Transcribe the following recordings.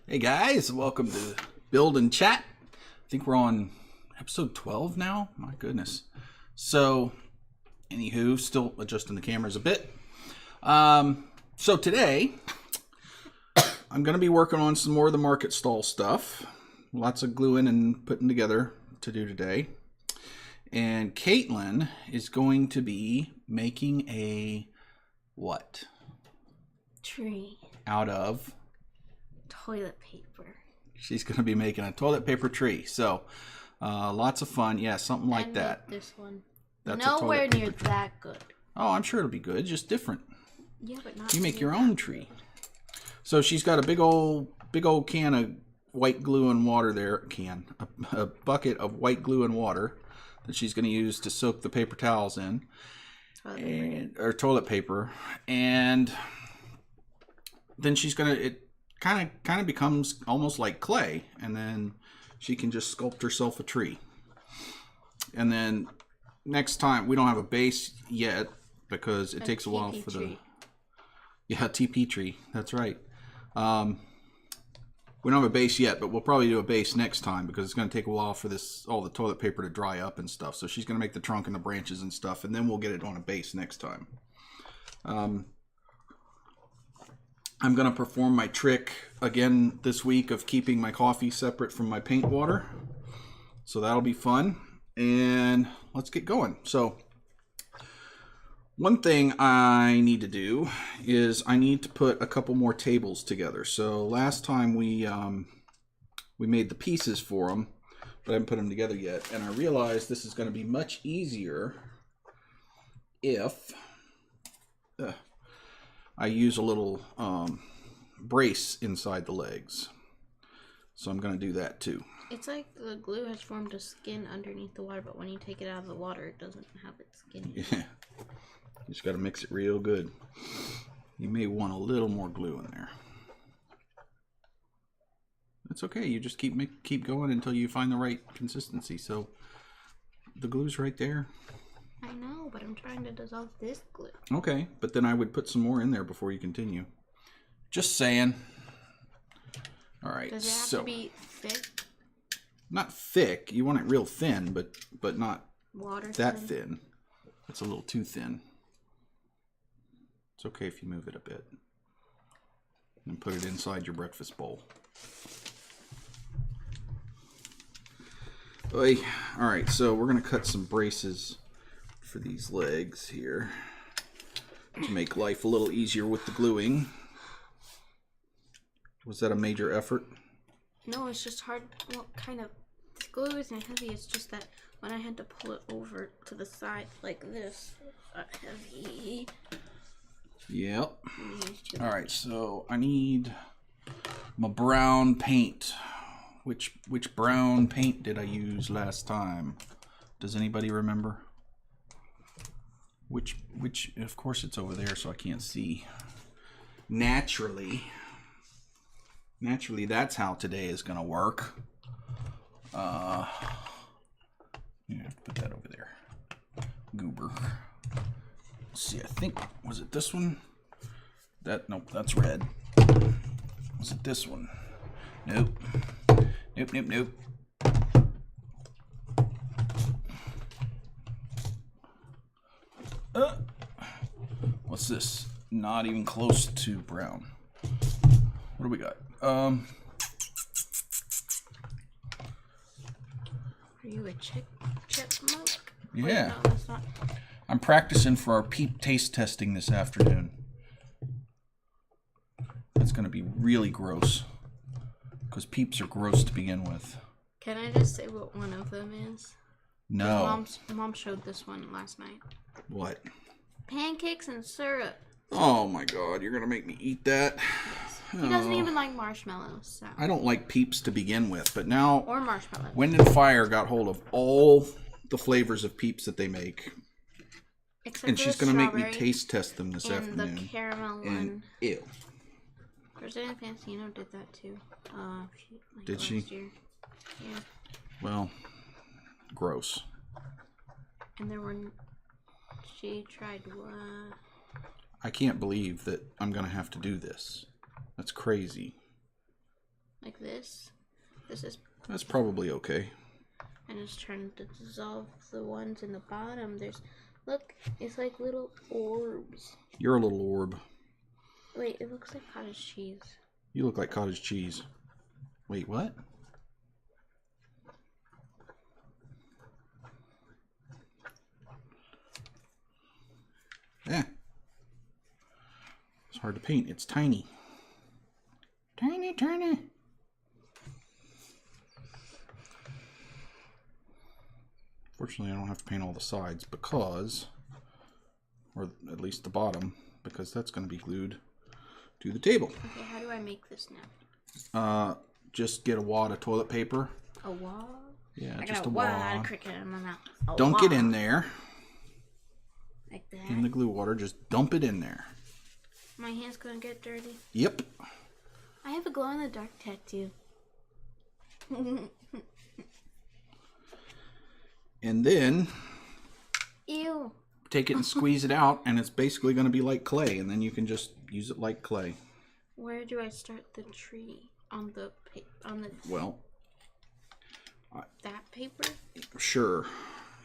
Hey guys, welcome to Build and Chat. I think we're on episode 12 now. My goodness. So, anywho, still adjusting the cameras a bit. So today, I'm going to be working on some more of the market stall stuff. Lots of gluing and putting together to do today. And Caitlin is going to be making a what? Tree. Out of? Toilet paper. She's going to be making a toilet paper tree. So, lots of fun. Yeah, something like that. This one. That's nowhere near that good. Oh, I'm sure it'll be good. Just different. Yeah, but not. You make your own tree. So she's got a big old can of white glue and water there. A bucket of white glue and water that she's going to use to soak the paper towels in, or toilet paper, and then she's going to. It kind of becomes almost like clay, and then she can just sculpt herself a tree. And then next time, we don't have a base yet because it takes a while for the TP tree. That's right. We don't have a base yet, but we'll probably do a base next time because it's going to take a while for all the toilet paper to dry up and stuff. So she's going to make the trunk and the branches and stuff, and then we'll get it on a base next time. I'm going to perform my trick again this week of keeping my coffee separate from my paint water. So that'll be fun. And let's get going. So one thing I need to do is I need to put a couple more tables together. So last time we made the pieces for them, but I haven't put them together yet. And I realized this is going to be much easier if I use a little brace inside the legs. So I'm going to do that too. It's like the glue has formed a skin underneath the water, but when you take it out of the water, it doesn't have its skin. Yeah. You just got to mix it real good. You may want a little more glue in there. That's okay. You just keep going until you find the right consistency. So the glue's right there. I know, but I'm trying to dissolve this glue. Okay, but then I would put some more in there before you continue. Just saying. All right. Does it have to be thick? Not thick. You want it real thin, but not that thin. It's a little too thin. It's okay if you move it a bit. And put it inside your breakfast bowl. All right, so we're going to cut some braces for these legs here to make life a little easier with the gluing. Was that a major effort? No, it's just hard. Well, kind of. The glue isn't heavy. It's just that when I had to pull it over to the side like this, it's heavy. Yep. All right, so I need my brown paint. Which brown paint did I use last time? Does anybody remember? Which of course it's over there so I can't see. Naturally that's how today is gonna work. You have to put that over there. Goober. Let's see, I think, was it this one? Nope, that's red. Was it this one? Nope. Nope. What's this? Not even close to brown. What do we got? Are you a chipmunk? Yeah. Wait, no, that's not. I'm practicing for our peep taste testing this afternoon. That's going to be really gross. Because peeps are gross to begin with. Can I just say what one of them is? No. Mom showed this one last night. What? Pancakes and syrup. Oh my god, you're going to make me eat that? Yes. He doesn't even like marshmallows. So. I don't like peeps to begin with, but now... Or marshmallows. Wind and Fire got hold of all the flavors of peeps that they make. Except and she's going to make me taste test them this afternoon. And the caramel one. Ew. Rosanna Fancino did that too. Did she? Year. Yeah. Well, gross. And there were... She tried what? I can't believe that I'm going to have to do this. That's crazy. like this. This is. That's probably okay. And it's trying to dissolve the ones in the bottom. Look, it's like little orbs. You're a little orb. Wait, it looks like cottage cheese. You look like cottage cheese. Wait, what? Yeah. It's hard to paint. It's tiny. Tiny, tiny. Fortunately, I don't have to paint all the sides because, or at least the bottom, because that's going to be glued to the table. Okay, how do I make this now? Just get a wad of toilet paper. A wad? Yeah, I just got a a wad. cricket in my mouth. Don't get in there. Like that? In the glue water, just dump it in there. My hand's gonna get dirty. Yep. I have a glow-in-the-dark tattoo. And then Ew. take it and squeeze it out, and it's basically going to be like clay, and then you can just use it like clay. Where do I start the tree? On the Well, that paper? sure.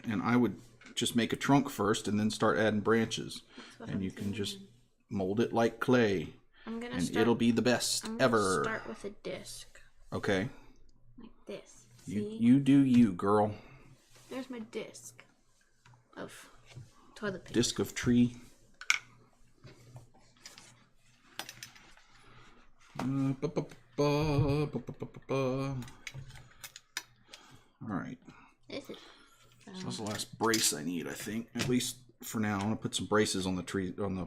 And I would just make a trunk first and then start adding branches. And you can just mold it like clay. And it'll be the best ever. Start with a disc. Okay. Like this. See? You do you, girl. There's my disc of toilet paper. Disc of tree. Alright. This is So that's the last brace I need, I think. At least for now. I'm gonna put some braces on the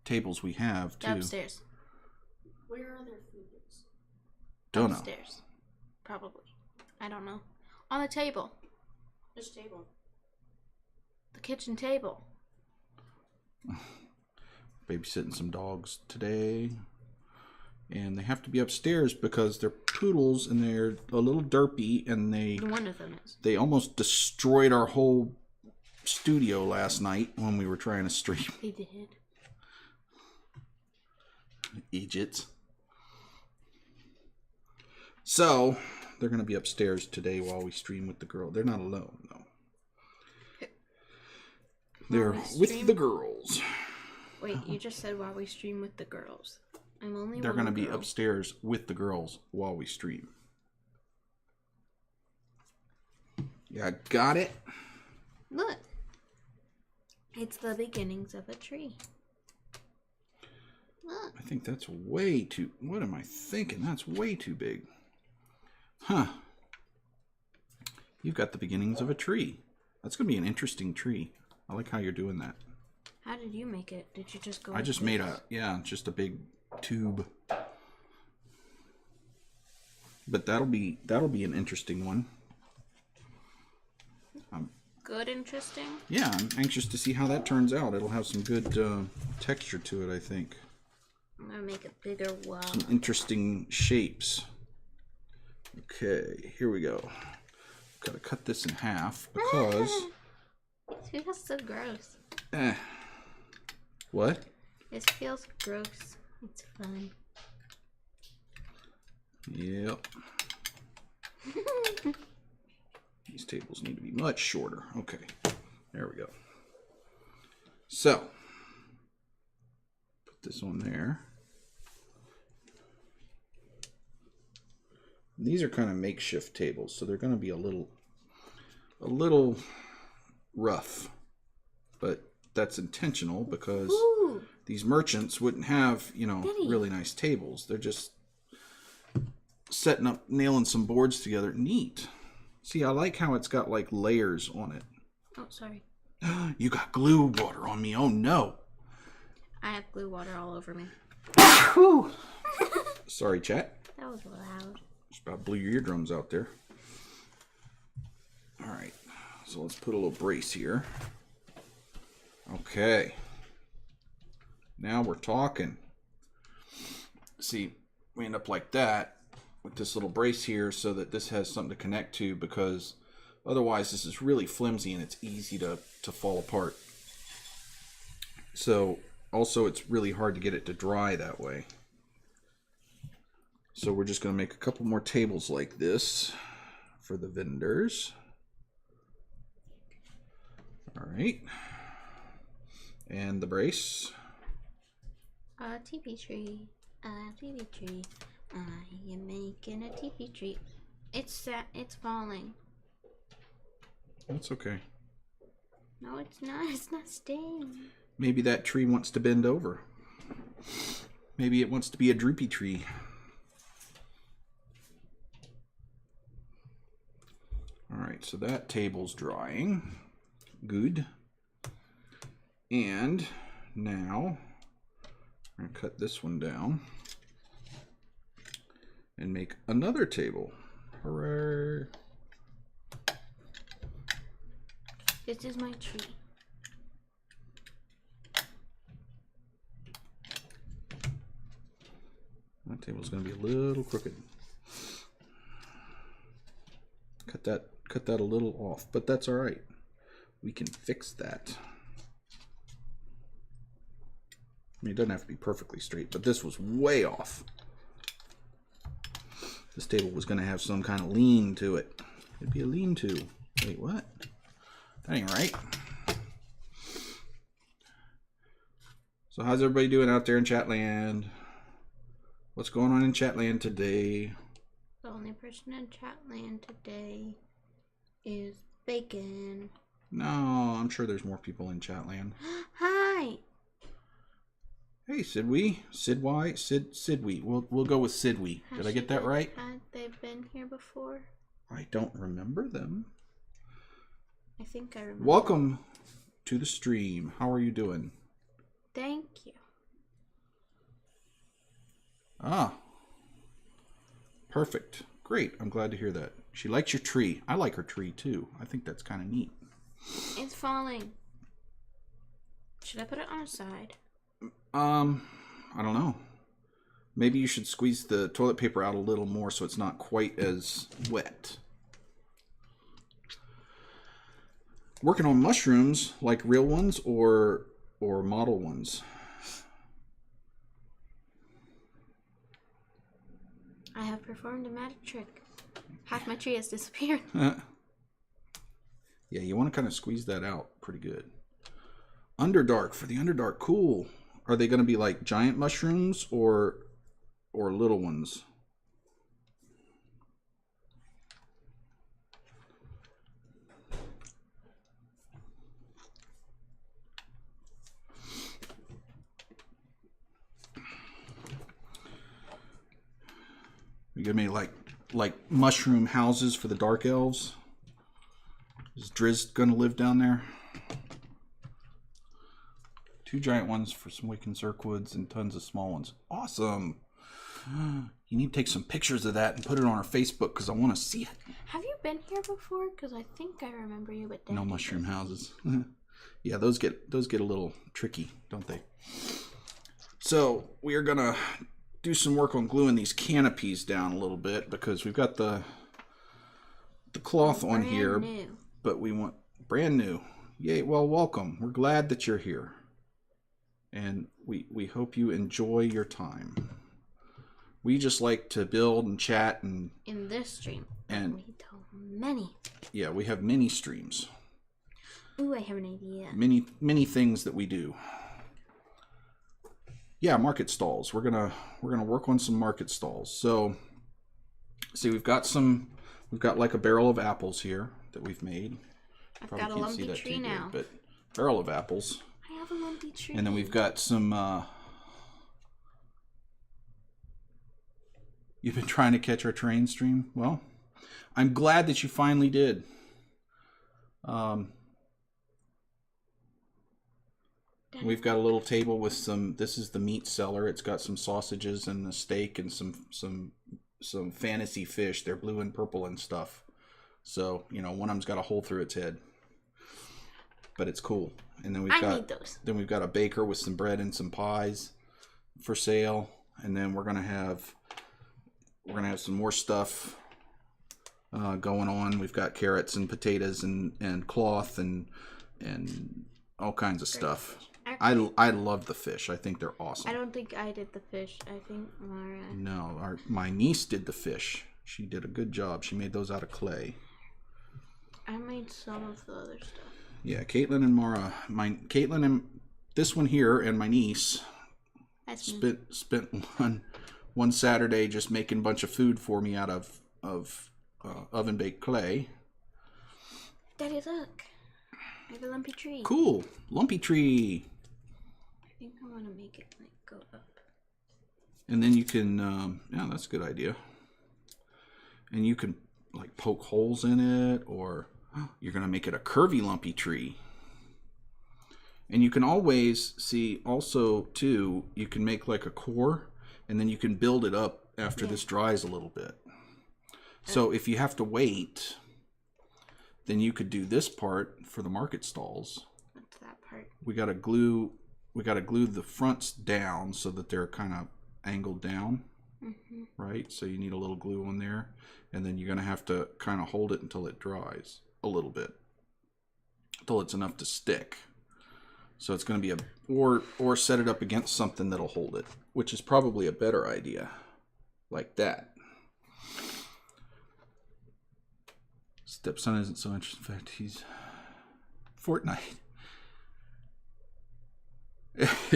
tables we have too. upstairs. Where are their foods? Don't know. Upstairs. Probably. I don't know. On the table. Which table? The kitchen table. Babysitting some dogs today. And they have to be upstairs because they're poodles and they're a little derpy, and One of them is. they almost destroyed our whole studio last night when we were trying to stream. They did. Idiots. So they're going to be upstairs today while we stream with the girl. They're not alone though. They're with the girls. Wait, you just said while we stream with the girls. I'm only They're going to be girl. upstairs with the girls while we stream. Yeah, got it? Look. It's the beginnings of a tree. Look. I think that's way too... What am I thinking? That's way too big. Huh. You've got the beginnings of a tree. That's going to be an interesting tree. I like how you're doing that. How did you make it? Did you just go... I just made just a big tube. But that'll be an interesting one. Good, interesting? Yeah, I'm anxious to see how that turns out. It'll have some good texture to it, I think. I'm gonna make it bigger. Wow. Some interesting shapes. Okay, here we go. Gotta cut this in half because... It feels so gross. What? It feels gross. It's fun. Yep. These tables need to be much shorter. Okay, there we go. So, put this on there. These are kind of makeshift tables, so they're going to be a little rough, but that's intentional because these merchants wouldn't have, really nice tables. They're just setting up, nailing some boards together. Neat. See, I like how it's got like layers on it. Oh, sorry. You got glue water on me. Oh no. I have glue water all over me. Sorry, chat. That was loud. Just about blew your eardrums out there. All right. So let's put a little brace here. Okay. Now we're talking. See, we end up like that with this little brace here so that this has something to connect to, because otherwise this is really flimsy and it's easy to fall apart. So also it's really hard to get it to dry that way. So we're just going to make a couple more tables like this for the vendors. All right. And the brace. A teepee tree. A teepee tree. I am making a teepee tree. It's falling. That's okay. No, it's not. It's not staying. Maybe that tree wants to bend over. Maybe it wants to be a droopy tree. All right, so that table's drying. Good. And now I'm going to cut this one down and make another table. Hooray! This is my tree. That table's going to be a little crooked. Cut that a little off, but that's all right. We can fix that. I mean, it doesn't have to be perfectly straight, but this was way off. This table was going to have some kind of lean to it. It'd be a lean-to. Wait, what? That ain't right. So how's everybody doing out there in Chatland? What's going on in Chatland today? The only person in Chatland today is Bacon. No, I'm sure there's more people in Chatland. Hi. Hey, Sidwee. Sidwee. We'll go with Sidwee. Did I get that right? Had they been here before? I don't remember them. I think I remember. Welcome to the stream. How are you doing? Thank you. Ah. Perfect. Great. I'm glad to hear that. She likes your tree. I like her tree too. I think that's kind of neat. It's falling. Should I put it on a side? I don't know. Maybe you should squeeze the toilet paper out a little more so it's not quite as wet. Working on mushrooms, like real ones or model ones? I have performed a magic trick. Half my tree has disappeared. Yeah, you want to kind of squeeze that out pretty good. Underdark, for the Underdark, cool. Are they going to be like giant mushrooms or little ones? You give me like mushroom houses for the dark elves? Is Drizzt going to live down there? 2 giant ones for some Wicked Zerkwoods and tons of small ones. Awesome. You need to take some pictures of that and put it on our Facebook because I want to see it. Have you been here before? Because I think I remember you, but no mushroom houses. Yeah, those get a little tricky, don't they? So we are gonna do some work on gluing these canopies down a little bit because we've got the cloth on here, new. But we want brand new. Yay! Well, welcome. We're glad that you're here, and we hope you enjoy your time. We just like to build and chat and in this stream. And we do many. Yeah, we have many streams. Ooh, I have an idea. Many things that we do. Yeah, market stalls. We're gonna work on some market stalls. So, see, we've got like a barrel of apples here that we've made. I've got a lumpy tree now. But barrel of apples. I have a lumpy tree. And then we've got some. You've been trying to catch our train stream. Well, I'm glad that you finally did. We've got a little table with some. This is the meat cellar. It's got some sausages and a steak and some fantasy fish. They're blue and purple and stuff. So one of them's got a hole through its head, but it's cool. And then we've got those. Then we've got a baker with some bread and some pies for sale. And then we're gonna have some more stuff going on. We've got carrots and potatoes and cloth and all kinds of stuff. I I love the fish. I think they're awesome. I don't think I did the fish. I think Mara. No, my niece did the fish. She did a good job. She made those out of clay. I made some of the other stuff. Yeah, Caitlin and Mara. Caitlin and this one here and my niece spent one Saturday just making a bunch of food for me out of oven baked clay. Daddy, look. I have a lumpy tree. Cool, lumpy tree. I think I want to make it like go up. And then you can, yeah, that's a good idea. And you can like poke holes in it, or you're gonna make it a curvy lumpy tree. And you can always see also too, you can make like a core, and then you can build it up after this dries a little bit. So if you have to wait, then you could do this part for the market stalls. What's that part? We gotta glue the fronts down so that they're kind of angled down, right? So you need a little glue on there, and then you're gonna have to kind of hold it until it dries a little bit, until it's enough to stick. So it's gonna be or set it up against something that'll hold it, which is probably a better idea, like that. Stepson isn't so interested. In fact, he's Fortnite.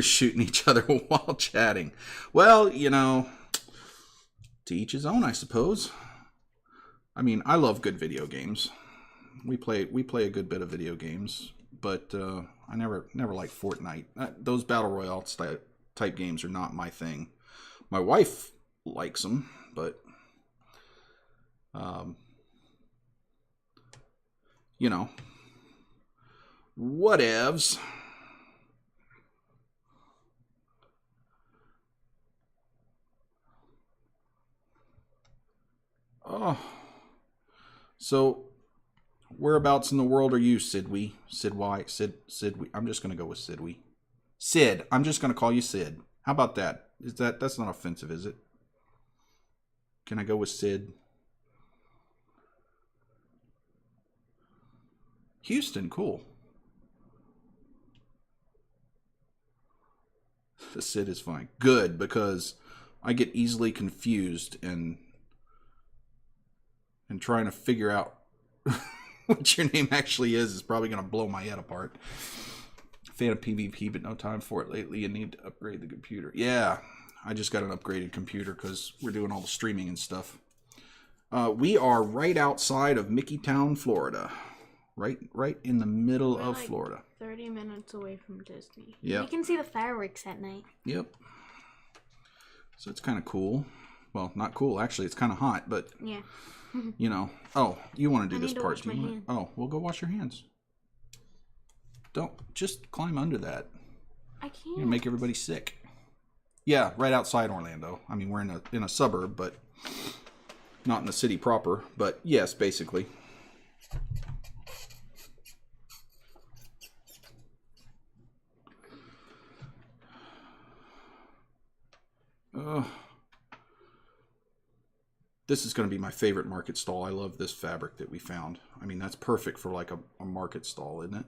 Shooting each other while chatting. Well, you know, to each his own, I suppose. I mean, I love good video games. We play a good bit of video games, but I never liked Fortnite. Those battle royale type games are not my thing. My wife likes them, but you know, whatevs. Oh, so whereabouts in the world are you, Sidwee? Sidwee. I'm just gonna go with Sidwee. Sid. I'm just gonna call you Sid. How about that? That's not offensive, is it? Can I go with Sid? Houston, cool. The Sid is fine. Good, because I get easily confused and trying to figure out what your name actually is probably going to blow my head apart. Fan of PvP, but no time for it lately. You need to upgrade the computer. Yeah, I just got an upgraded computer because we're doing all the streaming and stuff. We are right outside of Mickeytown, Florida. Right in the middle of Florida. 30 minutes away from Disney. Yeah. You can see the fireworks at night. Yep. So it's kind of cool. Well, not cool. Actually, it's kind of hot, but... Yeah. You know. Oh, you want to do this part. Do you want? Oh, well, go wash your hands. Don't. Just climb under that. I can't. You're going to make everybody sick. Yeah, right outside Orlando. I mean, we're in a suburb, but not in the city proper. But yes, basically. This is going to be my favorite market stall. I love this fabric that we found. I mean, that's perfect for like a market stall, isn't it?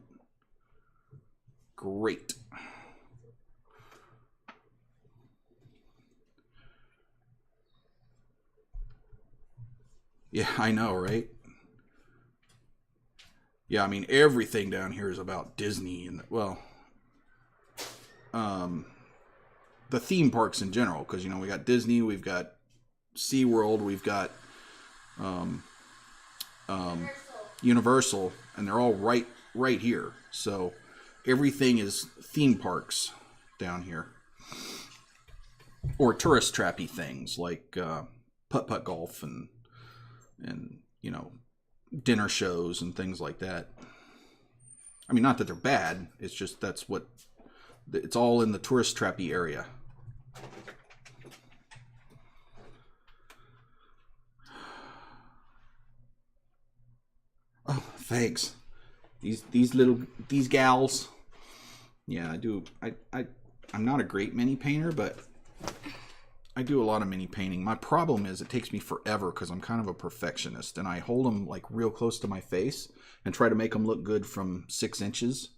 Great. Yeah, I know, right? Yeah, I mean, everything down here is about Disney and, well, the theme parks in general, because, you know, we got Disney, we've got SeaWorld, we've got Universal, and they're all right here. So everything is theme parks down here, or tourist trappy things like putt-putt golf and you know, dinner shows and things like that. I mean, not that they're bad. It's just it's all in the tourist trappy area. Oh, thanks. These gals. Yeah, I do. I'm not a great mini painter, but I do a lot of mini painting. My problem is it takes me forever because I'm kind of a perfectionist, and I hold them like real close to my face and try to make them look good from 6 inches.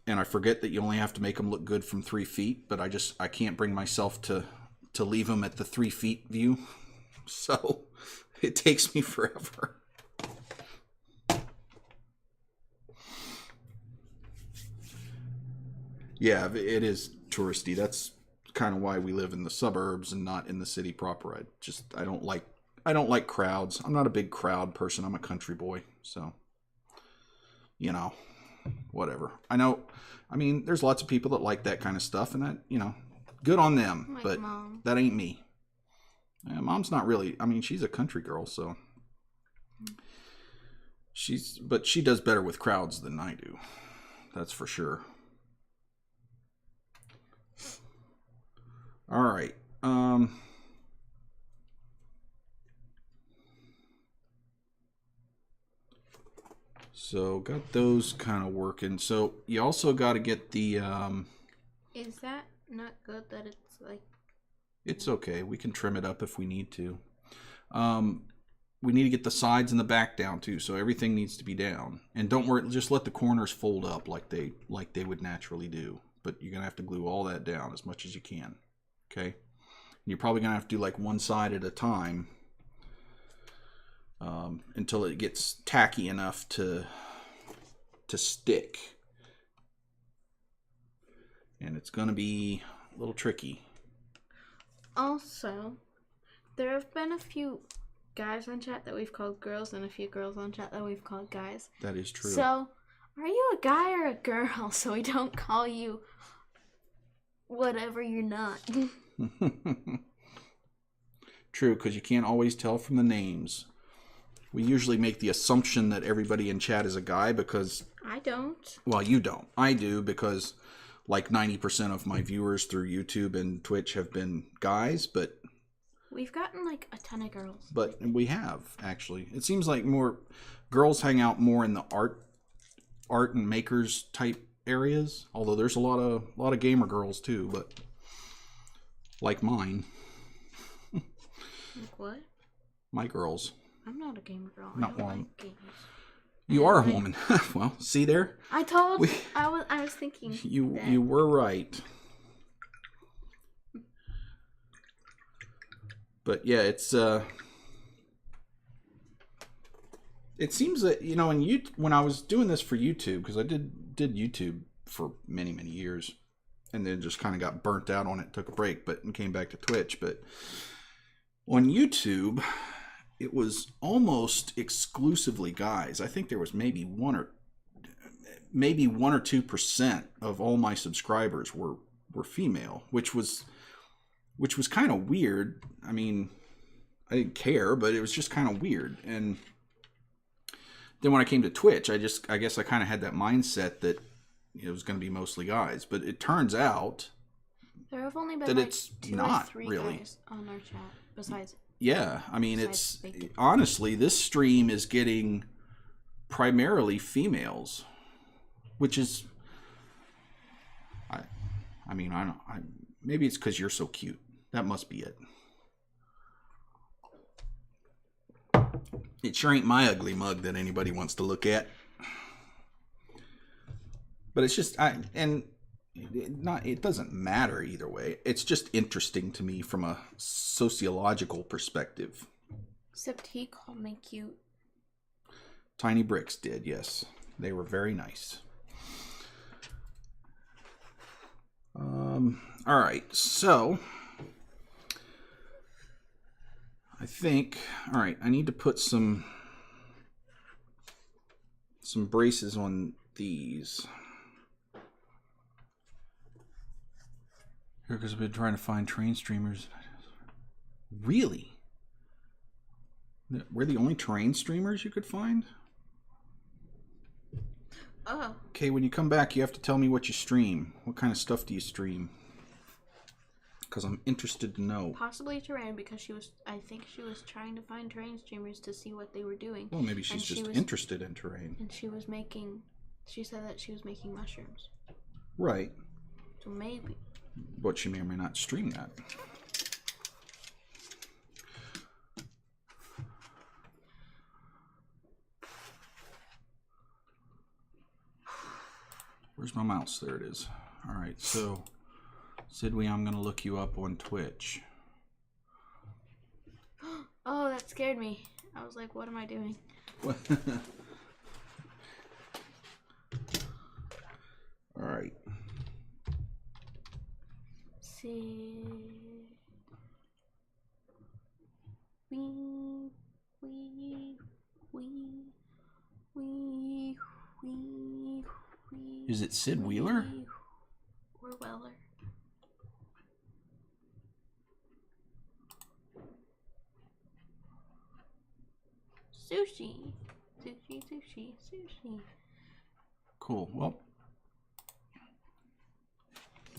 and I forget that you only have to make them look good from 3 feet, but I can't bring myself to leave them at the 3 feet view. So it takes me forever. Yeah, it is touristy. That's kind of why we live in the suburbs and not in the city proper. I don't like crowds. I'm not a big crowd person. I'm a country boy, so you know, whatever. I mean, there's lots of people that like that kind of stuff, and that, good on them. Like but Mom. That ain't me. Mom's not really. I mean, she's a country girl, so but she does better with crowds than I do. That's for sure. All right. So got those kind of working. So you also got to get the. Is that not good that it's like? It's okay. We can trim it up if we need to. We need to get the sides and the back down too. So everything needs to be down. And don't worry. Just let the corners fold up like they would naturally do. But you're gonna have to glue all that down as much as you can. Okay. You're probably going to have to do like one side at a time until it gets tacky enough to stick. And it's going to be a little tricky. Also, there have been a few guys on chat that we've called girls and a few girls on chat that we've called guys. That is true. So, are you a guy or a girl so we don't call you whatever you're not? True, because you can't always tell from the names. We usually make the assumption that everybody in chat is a guy because... I don't. Well, you don't. I do because like 90% of my viewers through YouTube and Twitch have been guys, but... We've gotten like a ton of girls. But we have, actually. It seems like more girls hang out more in the art and makers type areas, although there's a lot of gamer girls too, but like mine. Like what? My girls. I'm not a gamer girl. Not I don't one. like games. You are a woman. Well, see there? I told I was thinking you were right. But yeah, it seems that, when I was doing this for YouTube, because I did YouTube for many years, and then just kind of got burnt out on it, took a break, and came back to Twitch. But on YouTube, it was almost exclusively guys. I think there was maybe 1 or 2% of all my subscribers were female, which was kind of weird. I mean, I didn't care, but it was just kind of weird. And then when I came to Twitch, I guess I kind of had that mindset that it was going to be mostly guys. But it turns out there have only been that like it's 2 not or 3 really guys on our chat besides. Yeah, I mean, Besides it's honestly, this stream is getting primarily females, which is, I mean, I don't, maybe it's because you're so cute. That must be it. It sure ain't my ugly mug that anybody wants to look at. But it's just, it doesn't matter either way. It's just interesting to me from a sociological perspective. Except he called me cute. Tiny Bricks did, yes. They were very nice. All right, so I think, all right, I need to put some braces on these. Here, because I've been trying to find train streamers. Really? We're the only terrain streamers you could find? Oh. Okay, when you come back, you have to tell me what you stream. What kind of stuff do you stream? Because I'm interested to know. Possibly terrain, because I think she was trying to find terrain streamers to see what they were doing. Well, maybe she's just interested in terrain. And she said that she was making mushrooms. Right. So maybe. But she may or may not stream that. Where's my mouse? There it is. All right, so Sidwee, I'm gonna look you up on Twitch. Oh, that scared me. I was like, what am I doing? All right. See. Is it Sid Wheeler? Or Weller. Sushi. Sushi, sushi, sushi. Cool. Well.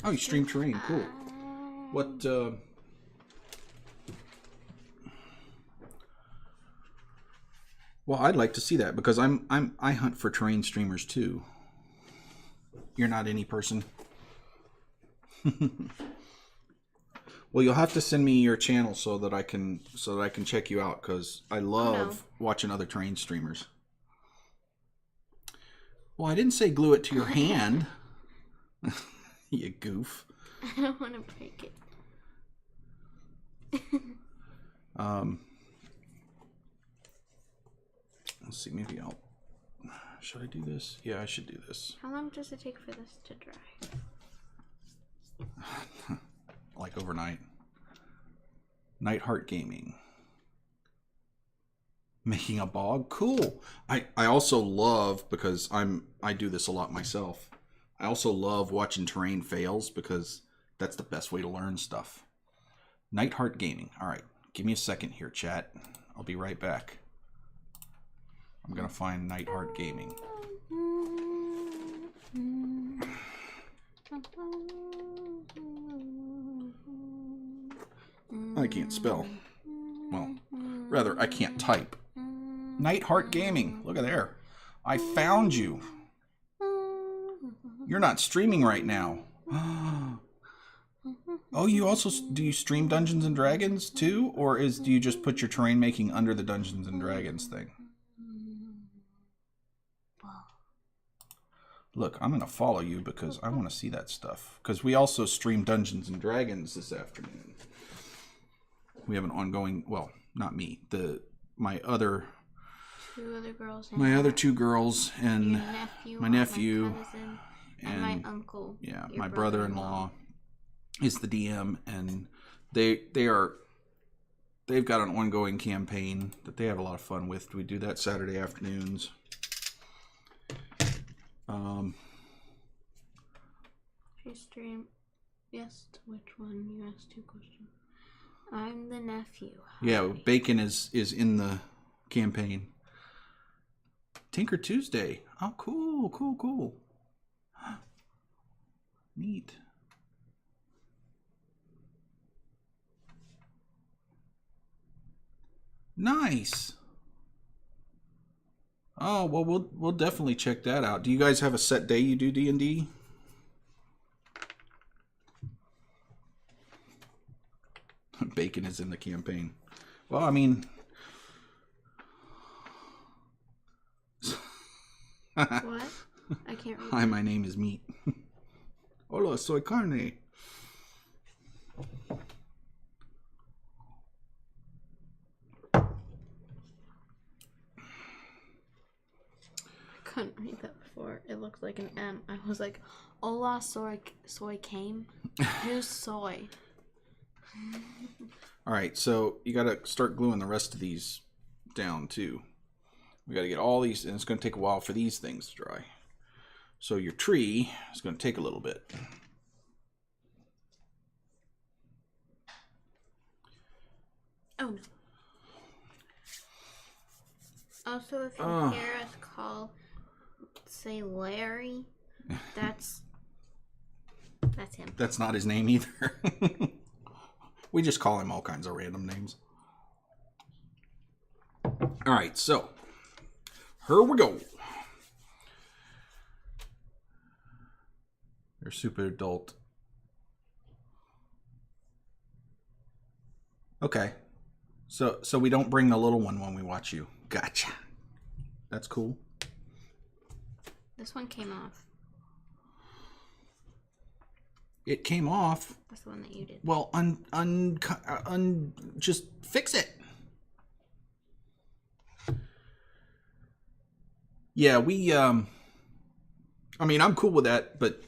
Oh, you stream terrain. Cool. What, well, I'd like to see that because I hunt for terrain streamers too. You're not any person. Well, you'll have to send me your channel so that I can check you out because I love watching other terrain streamers. Well, I didn't say glue it to your hand. You goof. I don't want to break it. Let's see, maybe I'll... Should I do this? Yeah, I should do this. How long does it take for this to dry? Like overnight. Nightheart Gaming. Making a bog? Cool. I also love, because I do this a lot myself, I also love watching terrain fails because that's the best way to learn stuff. Nightheart Gaming. All right. Give me a second here, chat. I'll be right back. I'm going to find Nightheart Gaming. I can't spell. Well, rather, I can't type. Nightheart Gaming. Look at there. I found you. You're not streaming right now. Oh, you also do you stream Dungeons and Dragons too, or do you just put your terrain making under the Dungeons and Dragons thing? Look, I'm gonna follow you because I want to see that stuff. Because we also stream Dungeons and Dragons this afternoon. We have an ongoing. Well, not me. My other. Two other girls. My other two girls and my nephew. And my uncle. Yeah, my brother-in-law is the DM, and they've got an ongoing campaign that they have a lot of fun with. We do that Saturday afternoons. She stream. Yes, which one? You asked two questions. I'm the nephew. Hi. Yeah, Bacon is in the campaign. Tinker Tuesday. Oh, cool, cool, cool. Neat. Nice. Oh, well, we'll definitely check that out. Do you guys have a set day you do D&D? Bacon is in the campaign. Well, I mean... What? I can't read. Hi, my name is Meat. Hola, soy carne. I couldn't read that before. It looked like an M. I was like, hola, soy came. Who's soy? All right, so you got to start gluing the rest of these down too. We got to get all these, and it's going to take a while for these things to dry. So your tree is going to take a little bit. Oh no. Also, if you hear us call, say Larry, that's him. That's not his name either. We just call him all kinds of random names. All right, so here we go. You're super adult. Okay. So we don't bring the little one when we watch you. Gotcha. That's cool. This one came off. It came off. That's the one that you did. Well, just fix it. Yeah, I mean, I'm cool with that, but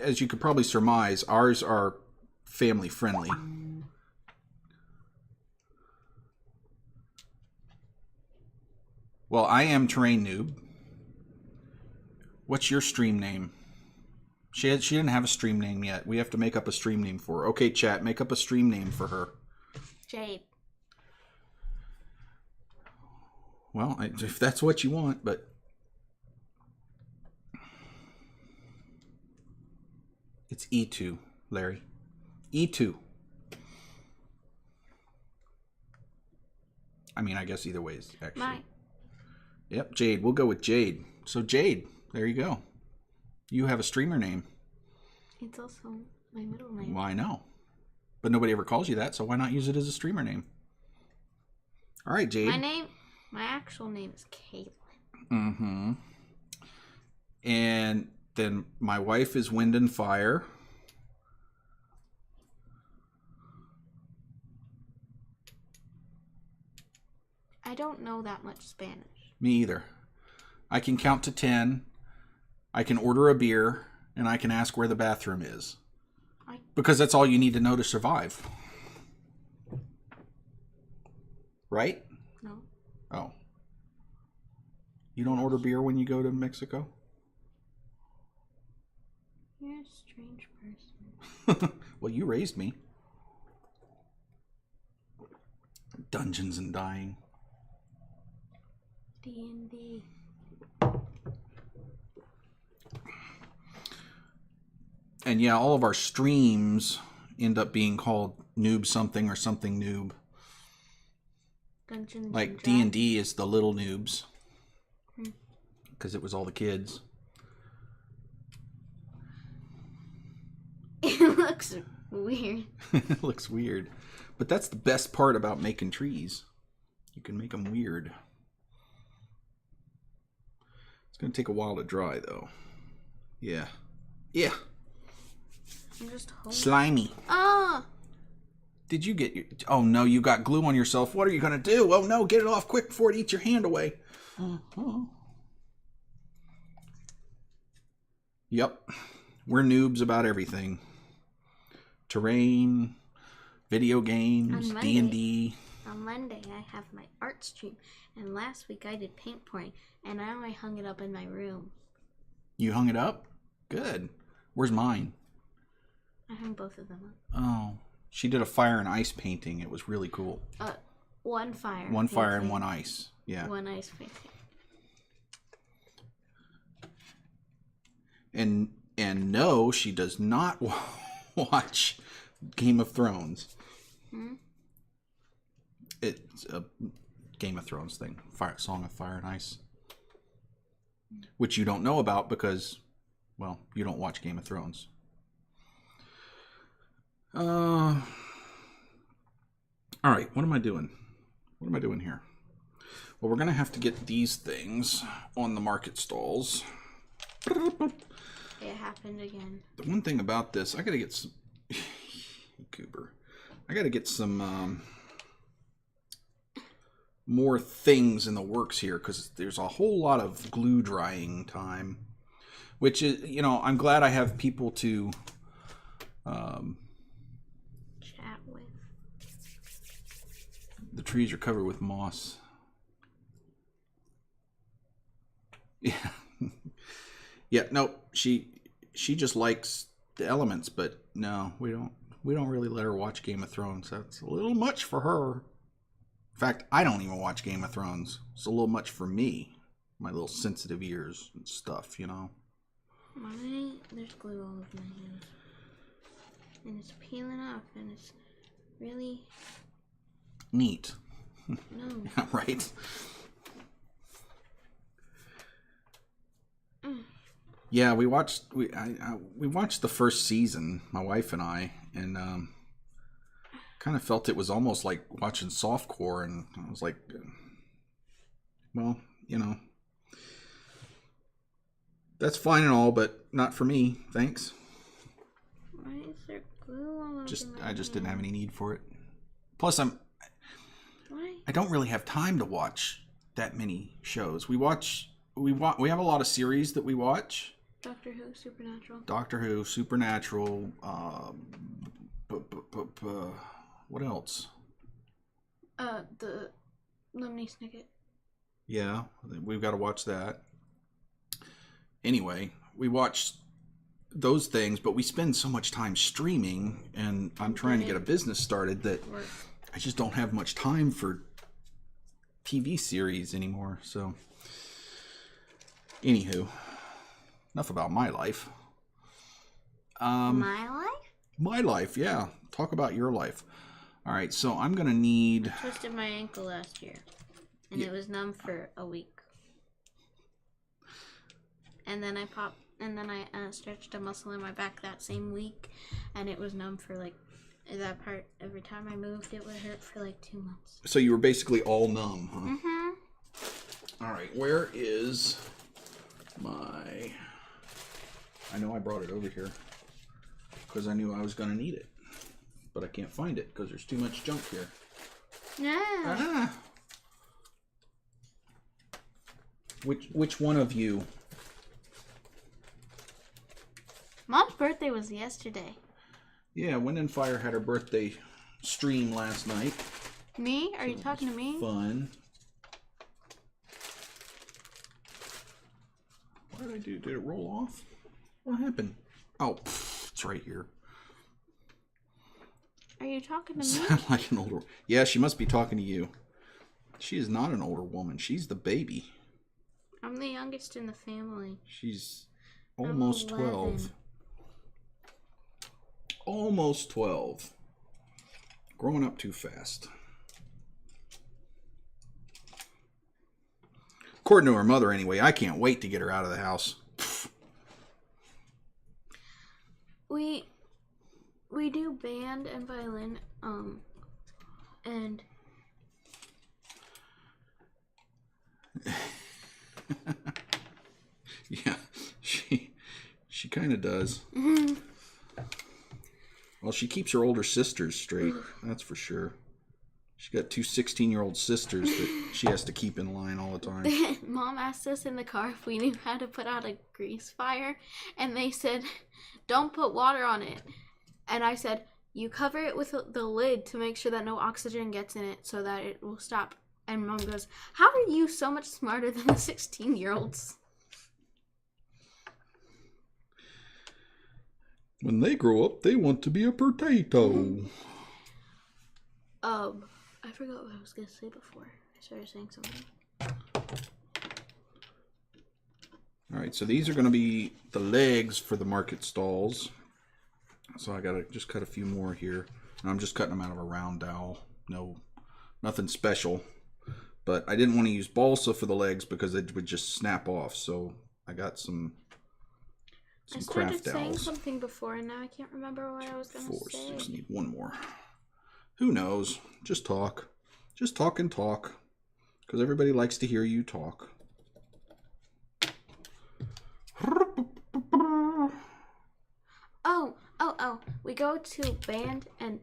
as you could probably surmise, ours are family friendly. Well, I am Terrainoob. What's your stream name? She didn't have a stream name yet. We have to make up a stream name for her. Okay, chat, make up a stream name for her. Jade. Well, if that's what you want, but it's E2, Larry. E2. I mean, I guess either way is actually. Mine. Yep, Jade. We'll go with Jade. So Jade, there you go. You have a streamer name. It's also my middle name. Well, I know. But nobody ever calls you that, so why not use it as a streamer name? All right, Jade. My actual name is Caitlin. Mm-hmm. And then my wife is Wind and Fire. I don't know that much Spanish. Me either. I can count to 10. I can order a beer, and I can ask where the bathroom is. Because that's all you need to know to survive. Right? No. Oh. You don't order beer when you go to Mexico? You're a strange person. Well, you raised me. Dungeons and Dying. D&D. And yeah, all of our streams end up being called Noob something or something Noob. Dungeons like D&D is the little noobs. Because it was all the kids. It looks weird. It looks weird. But that's the best part about making trees. You can make them weird. It's going to take a while to dry, though. Yeah. Yeah. I'm just holding. Slimy. Ah! Did you get your... Oh, no, you got glue on yourself. What are you going to do? Oh, no, get it off quick before it eats your hand away. Yep. We're noobs about everything. Terrain, video games, D&D. On Monday, I have my art stream. And last week, I did paint pouring. And now I hung it up in my room. You hung it up? Good. Where's mine? I hung both of them up. Oh. She did a fire and ice painting. It was really cool. One fire. One fire and one ice. Yeah. One ice painting. And no, she does not watch Game of Thrones. It's a Game of Thrones thing. Song of Fire and Ice. Which you don't know about because, well, you don't watch Game of Thrones. All right, what am I doing? What am I doing here? Well, we're going to have to get these things on the market stalls. It happened again. The one thing about this, I got to get some... Cooper. I got to get some more things in the works here because there's a whole lot of glue drying time. Which is, you know, I'm glad I have people to... chat with. The trees are covered with moss. Yeah. Yeah, no, she just likes the elements, but no, we don't really let her watch Game of Thrones. That's a little much for her. In fact, I don't even watch Game of Thrones. It's a little much for me. My little sensitive ears and stuff, you know. There's glue all over my hands. And it's peeling off, and it's really... Neat. No. Right? Yeah, we watched the first season, my wife and I, and kind of felt it was almost like watching softcore, and I was like, well, you know, that's fine and all, but not for me, thanks. Why is there glue all over my I just didn't have hand? any need for it. Plus, Why? I don't really have time to watch that many shows. We have a lot of series that we watch. Doctor Who, Supernatural. Doctor Who, Supernatural. What else? The Lemony Snicket. Yeah, we've got to watch that. Anyway, we watch those things, but we spend so much time streaming, and I'm trying to get a business started that I just don't have much time for TV series anymore. So, anywho, enough about my life. My life? My life, yeah. Talk about your life. All right, so I'm gonna need. I twisted my ankle last year, and it was numb for a week. And then I stretched a muscle in my back that same week, and it was numb for like that part. Every time I moved, it would hurt for like 2 months. So you were basically all numb, huh? Mm-hmm. All right, where is my... I know I brought it over here because I knew I was going to need it, but I can't find it because there's too much junk here. Yeah. Ah! Which one of you? Mom's birthday was yesterday. Yeah, Wind and Fire had her birthday stream last night. Me? Are you talking to me? Fun. What did I do? Did it roll off? What happened? Oh, it's right here. Are you talking to me? Sound like an older... Yeah, she must be talking to you. She is not an older woman. She's the baby. I'm the youngest in the family. She's almost 12. Almost 12. Growing up too fast. According to her mother, anyway. I can't wait to get her out of the house. We do band and violin, and Yeah, she kind of does. Well, she keeps her older sisters straight, that's for sure. She got two 16-year-old sisters that she has to keep in line all the time. Mom asked us in the car if we knew how to put out a grease fire, and they said, don't put water on it. And I said, you cover it with the lid to make sure that no oxygen gets in it so that it will stop. And Mom goes, how are you so much smarter than the 16-year-olds? When they grow up, they want to be a potato. I forgot what I was going to say before I started saying something. All right, so these are going to be the legs for the market stalls. So I got to just cut a few more here. And I'm just cutting them out of a round dowel. Nothing special. But I didn't want to use balsa for the legs because it would just snap off. So I got some craft dowels. I started saying something before and now I can't remember what I was going to say. Just need one more. Who knows? Just talk. Just talk and talk. Because everybody likes to hear you talk. Oh, we go to band and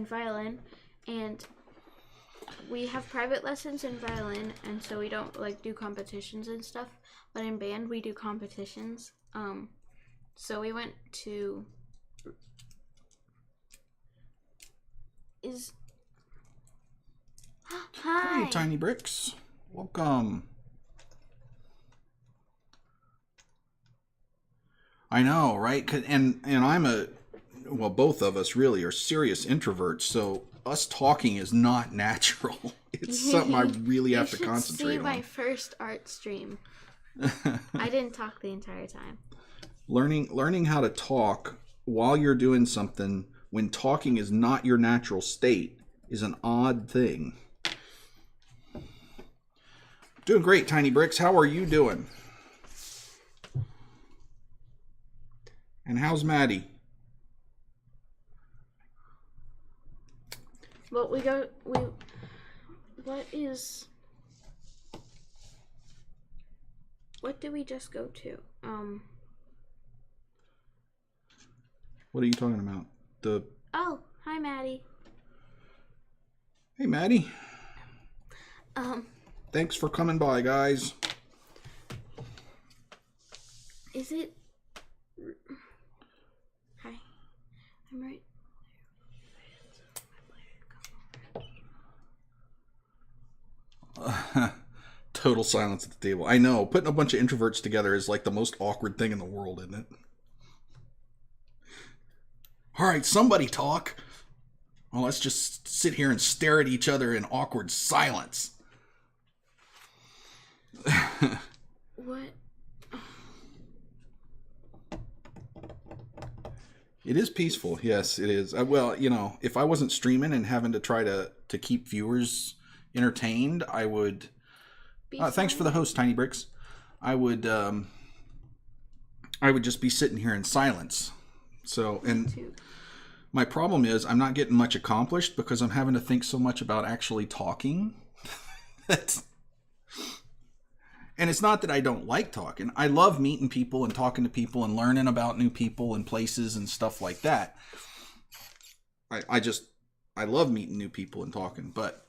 violin, and we have private lessons in violin, and so we don't like do competitions and stuff, but in band we do competitions. So we went to Hi. Hey, Tiny Bricks. Welcome. I know, right? And both of us really are serious introverts, so us talking is not natural. It's something I really have to concentrate on. See my first art stream. I didn't talk the entire time. Learning how to talk while you're doing something when talking is not your natural state is an odd thing. Doing great, Tiny Bricks. How are you doing? And how's Maddie? Well, what did we just go to? What are you talking about? Oh, hi, Maddie. Hey, Maddie. Um, Thanks for coming by, guys. is it... Hi. I'm right. Total silence at the table. I know. Putting a bunch of introverts together is like the most awkward thing in the world, isn't it? All right, somebody talk. Well, let's just sit here and stare at each other in awkward silence. What? It is peaceful. Yes, it is. Well, you know, if I wasn't streaming and having to try to keep viewers entertained, I would... thanks for the host, Tiny Bricks. I would just be sitting here in silence. So, and my problem is I'm not getting much accomplished because I'm having to think so much about actually talking. And it's not that I don't like talking. I love meeting people and talking to people and learning about new people and places and stuff like that. I love meeting new people and talking, but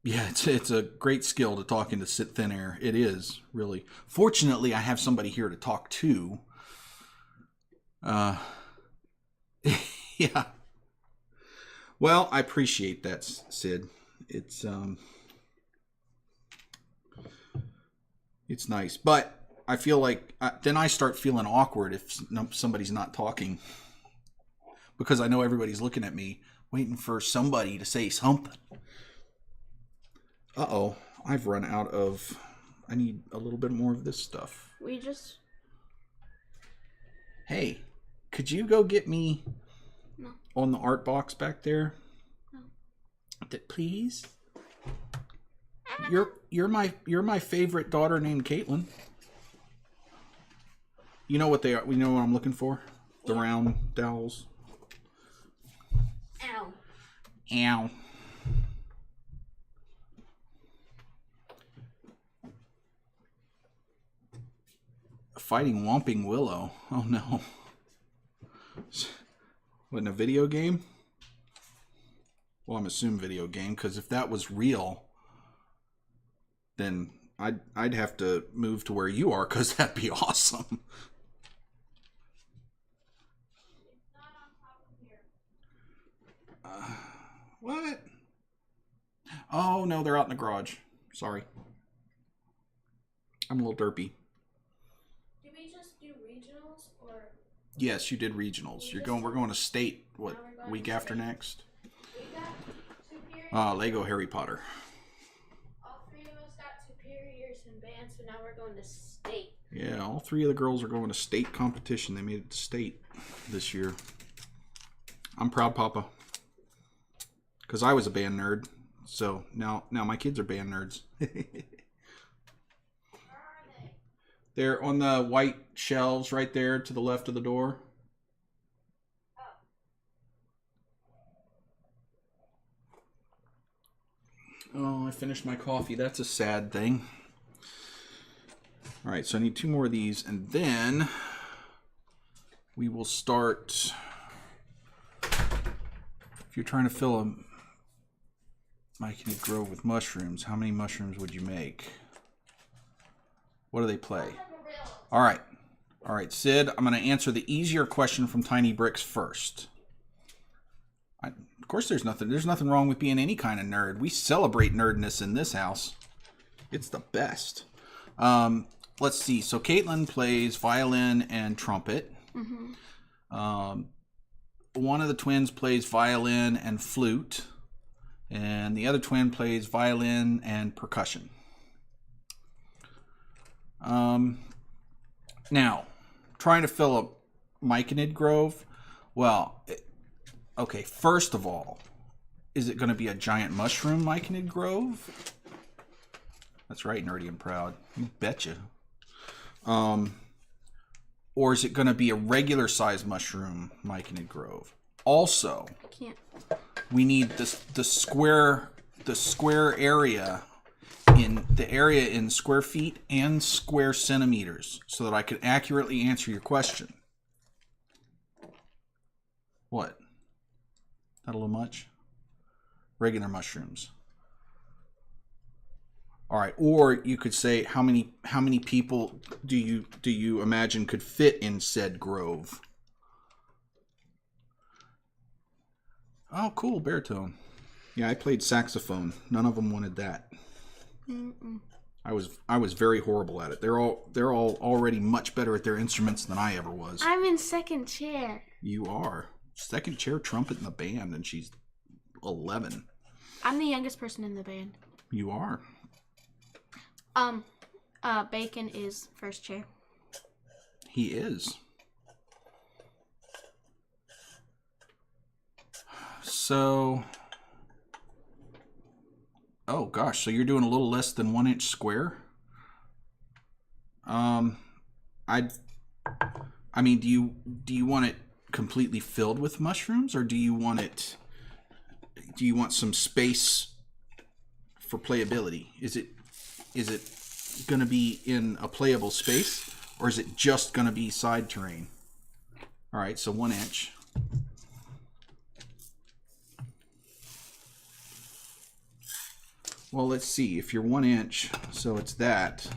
yeah, it's a great skill to talk into thin air. It is, really. Fortunately, I have somebody here to talk to. Yeah. Well, I appreciate that, Sid. It's nice, but I feel like then I start feeling awkward if somebody's not talking, because I know everybody's looking at me, waiting for somebody to say something. Uh-oh, I've run out of... I need a little bit more of this stuff. Hey, could you go get me... No. On the art box back there? No. Please? You're my favorite daughter named Caitlin. You know what they are? We know what I'm looking for? The round dowels. Ow. Ow. Fighting Whomping Willow. Oh no. What, in a video game? Well, I'm assuming video game, because if that was real, then I'd have to move to where you are, because that'd be awesome. What? Oh no, they're out in the garage. Sorry. I'm a little derpy. Did we just do regionals or? Yes, you did regionals. We're going to state, what, week after next? Lego Harry Potter. All three of us got superiors in band, so now we're going to state. Yeah, all three of the girls are going to state competition. They made it to state this year. I'm proud, Papa. Because I was a band nerd. So now my kids are band nerds. Where are they? They're on the white shelves right there to the left of the door. Oh, I finished my coffee. That's a sad thing. All right, so I need 2 more of these, and then we will start. If you're trying to fill a Myconid Grove with mushrooms, how many mushrooms would you make? What do they play? All right, Sid, I'm going to answer the easier question from Tiny Bricks first. Of course, there's nothing wrong with being any kind of nerd. We celebrate nerdness in this house. It's the best. Let's see. So Caitlin plays violin and trumpet. Mm-hmm. One of the twins plays violin and flute, and the other twin plays violin and percussion. Now, trying to fill a Myconid Grove. Well, okay, first of all, is it going to be a giant mushroom Myconid Grove? That's right, Nerdy and Proud. You betcha. Or is it going to be a regular size mushroom Myconid Grove? Also, I can't. we need the square area in square feet and square centimeters so that I can accurately answer your question. What? Not a little much? Regular mushrooms. All right, or you could say how many people do you imagine could fit in said grove? Oh, cool, baritone. Yeah, I played saxophone. None of them wanted that. Mm-mm. I was very horrible at it. They're all already much better at their instruments than I ever was. I'm in second chair. You are second chair trumpet in the band, and she's 11. I'm the youngest person in the band. You are. Bacon is first chair. He is. So, oh gosh, so you're doing a little less than 1 inch square? I mean, do you want it completely filled with mushrooms, or do you want some space for playability? Is it going to be in a playable space, or is it just going to be side terrain? All right, so 1 inch. Well, let's see. If you're 1 inch, so it's that.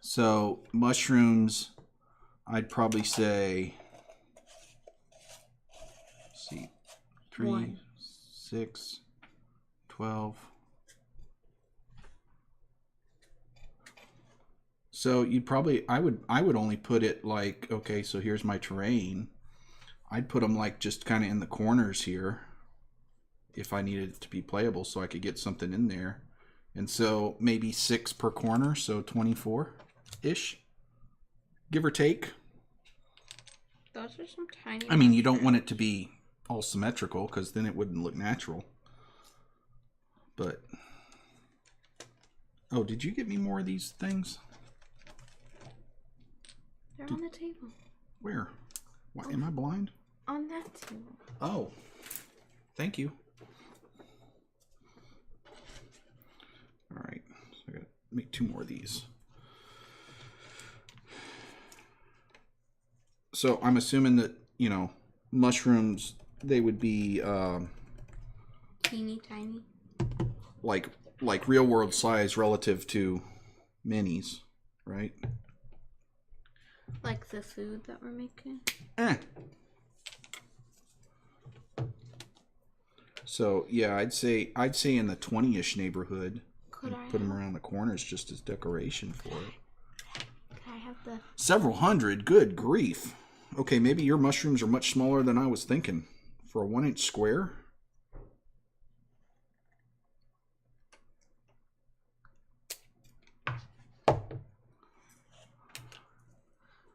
So mushrooms, I'd probably say, let's see, 3, 1. 6, 12. So you'd probably, I would only put it like, okay, so here's my terrain. I'd put them like just kind of in the corners here, if I needed it to be playable, so I could get something in there. And so maybe 6 per corner, so 24-ish, give or take. Those are some tiny. I mean, you don't want it to be all symmetrical, because then it wouldn't look natural. But, oh, did you get me more of these things? They're on the table. Where? Why, am I blind? On that table. Oh, thank you. All right, so I gotta make 2 more of these. So I'm assuming that, mushrooms, they would be Teeny tiny. like real world size relative to minis, right? Like the food that we're making. So yeah, I'd say in the 20-ish neighborhood. Could I put them around the corners just as decoration for it. Could I have the Several hundred, good grief. Okay, maybe your mushrooms are much smaller than I was thinking. For a 1 inch square?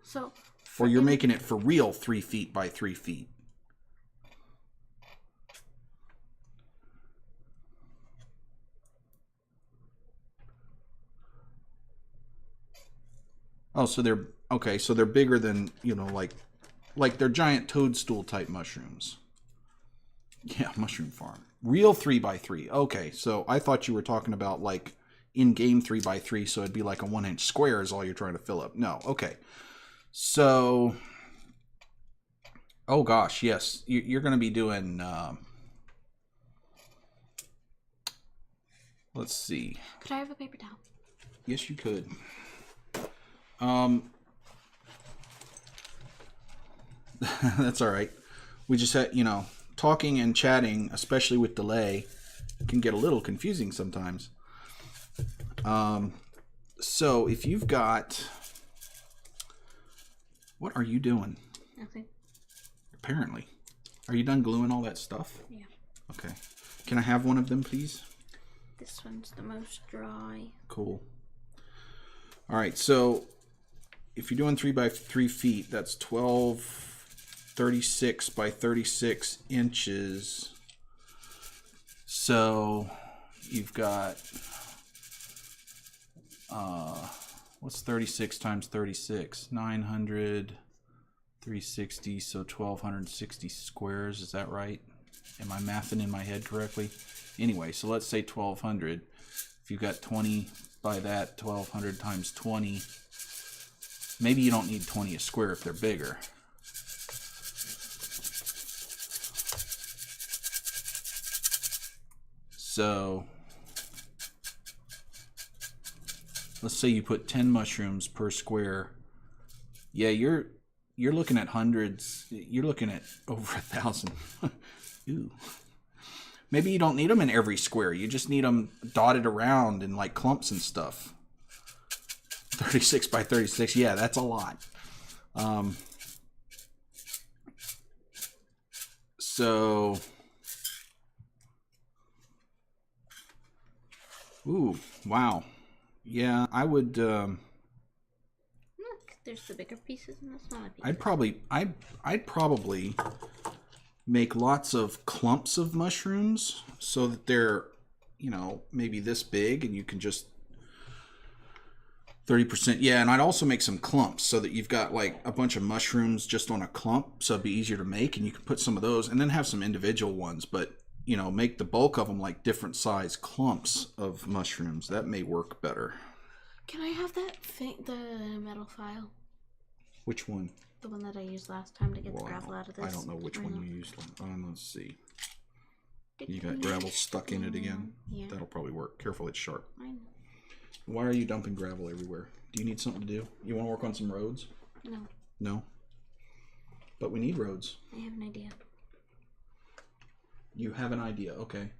So Or you're making it for real 3 feet by 3 feet? Oh, so they're okay. So they're bigger than like they're giant toadstool type mushrooms. Yeah, mushroom farm, real 3x3. Okay, so I thought you were talking about like in-game 3x3. So it'd be like a 1 inch square is all you're trying to fill up. No, okay. So, oh gosh, yes, you're going to be doing. Let's see. Could I have a paper towel? Yes, you could. That's all right. We just had, talking and chatting, especially with delay, can get a little confusing sometimes. So if you've got, what are you doing? Nothing. Apparently. Are you done gluing all that stuff? Yeah. Okay. Can I have one of them, please? This one's the most dry. Cool. All right, so if you're doing 3 by 3 feet, that's 36 by 36 inches. So you've got, what's 36 times 36? 900, 360, so 1,260 squares. Is that right? Am I mathing in my head correctly? Anyway, so let's say 1,200. If you've got 20 by that, 1200 times 20. Maybe you don't need 20 a square if they're bigger. So let's say you put 10 mushrooms per square. Yeah, you're looking at hundreds. You're looking at over 1,000. Ooh. Maybe you don't need them in every square. You just need them dotted around in like clumps and stuff. 36 by 36. Yeah, that's a lot. So, ooh, wow. Yeah, I would. Look, there's the bigger pieces and the smaller pieces. I'd probably make lots of clumps of mushrooms so that they're, you know, maybe this big, and you can just 30%. Yeah, and I'd also make some clumps so that you've got like a bunch of mushrooms just on a clump, so it'd be easier to make, and you can put some of those, and then have some individual ones, but you know, make the bulk of them like different size clumps of mushrooms. That may work better. Can I have that the metal file? Which one? The one that I used last time to get the gravel out of this. I don't know which one you used. Let's see. You got gravel stuck in it again? Yeah. That'll probably work. Careful, it's sharp. I know. Why are you dumping gravel everywhere? Do you need something to do? You want to work on some roads? No. No? But we need roads. I have an idea. You have an idea. Okay.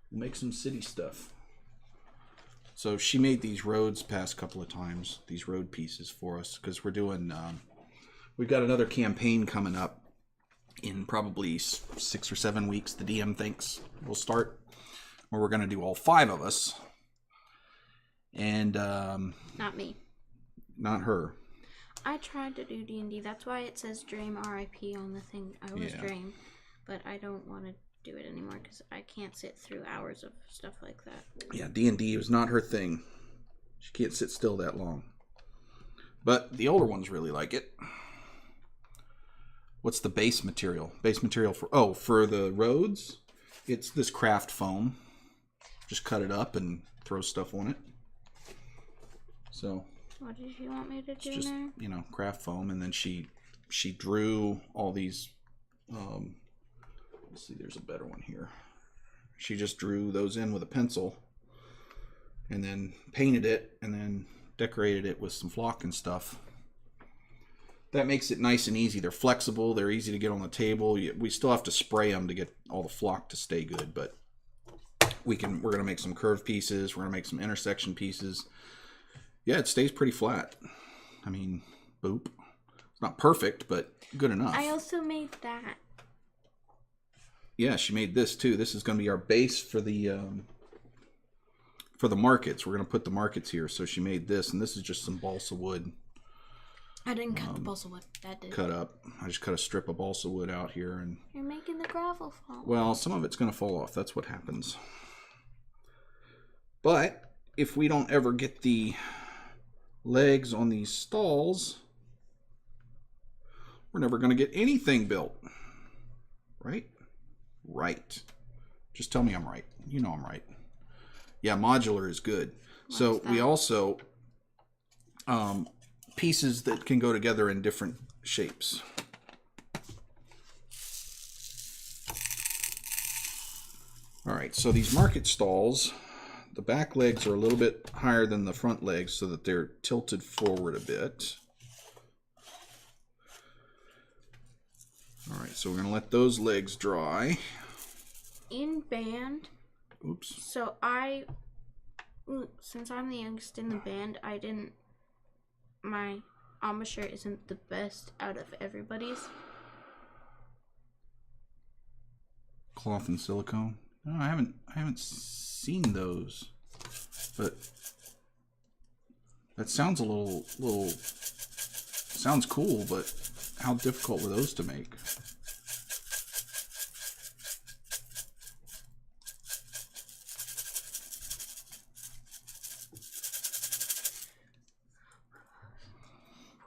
We'll make some city stuff. So she made these roads past couple of times, these road pieces for us, because we're doing, we've got another campaign coming up in probably 6 or 7 weeks. The DM thinks we'll start, where we're going to do all 5 of us. And, not me. Not her. I tried to do D&D. That's why it says Dream RIP on the thing. I was Dream, but I don't want to do it anymore because I can't sit through hours of stuff like that. Yeah, D&D was not her thing. She can't sit still that long. But the older ones really like it. What's the base material? Base material for the roads? It's this craft foam. Just cut it up and throw stuff on it. So what did you want me to do just, there? you know, craft foam, and then she drew all these let's see, there's a better one here. She just drew those in with a pencil and then painted it and then decorated it with some flock and stuff. That makes it nice and easy. They're flexible, they're easy to get on the table. We still have to spray them to get all the flock to stay good, but we're going to make some curved pieces, we're going to make some intersection pieces. Yeah, it stays pretty flat. I mean, boop. It's not perfect, but good enough. I also made that. Yeah, she made this too. This is going to be our base for the markets. We're going to put the markets here. So she made this, and this is just some balsa wood. I didn't cut the balsa wood. That did. Cut up. I just cut a strip of balsa wood out here, and you're making the gravel fall. Well, some of it's going to fall off. That's what happens. But if we don't ever get the legs on these stalls, we're never going to get anything built. Right? Right. Just tell me I'm right. You know I'm right. Yeah, modular is good. So we also pieces that can go together in different shapes. All right, so these market stalls, the back legs are a little bit higher than the front legs so that they're tilted forward a bit. All right, so we're going to let those legs dry. In band. Oops. So since I'm the youngest in the band, my embouchure isn't the best out of everybody's. Cloth and silicone? No, I haven't seen those. But that sounds sounds cool, but how difficult were those to make?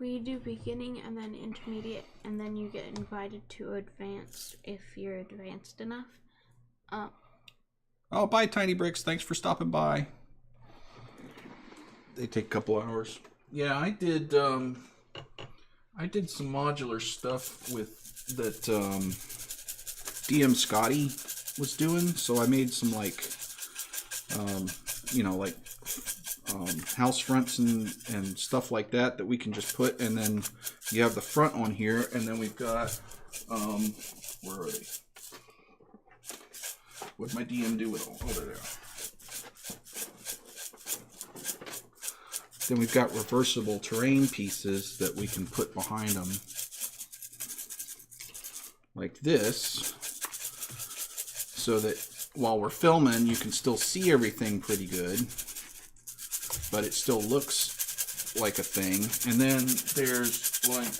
We do beginning and then intermediate, and then you get invited to advanced if you're advanced enough. Oh, bye, Tiny Bricks. Thanks for stopping by. They take a couple hours. Yeah, I did some modular stuff with that DM Scotty was doing. So I made some like house fronts and stuff like that we can just put, and then you have the front on here, and then we've got where are they? What'd my DM do with them? Oh, they're there. Then we've got reversible terrain pieces that we can put behind them, like this, so that while we're filming, you can still see everything pretty good, but it still looks like a thing. And then there's like,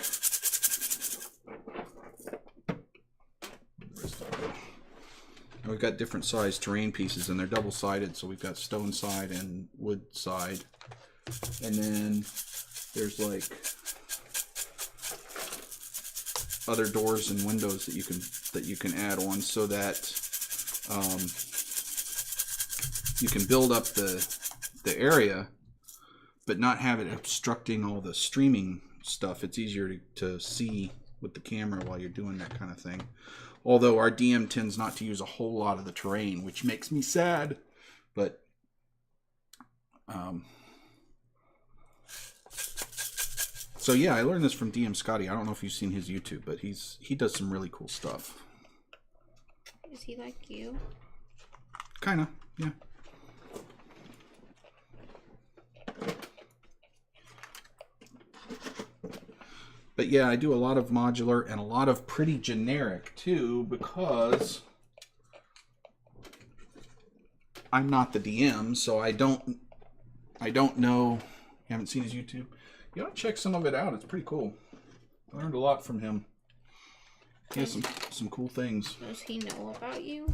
we've got different size terrain pieces, and they're double-sided, so we've got stone side and wood side. And then there's like other doors and windows that you can add on, so that you can build up the area, but not have it obstructing all the streaming stuff. It's easier to see with the camera while you're doing that kind of thing. Although our DM tends not to use a whole lot of the terrain, which makes me sad. But so yeah, I learned this from DM Scotty. I don't know if you've seen his YouTube, but he does some really cool stuff. Is he like you? Kinda, yeah. But yeah, I do a lot of modular and a lot of pretty generic too, because I'm not the DM, so I don't know. You haven't seen his YouTube? You ought to check some of it out. It's pretty cool. I learned a lot from him. He has some cool things. Does he know about you?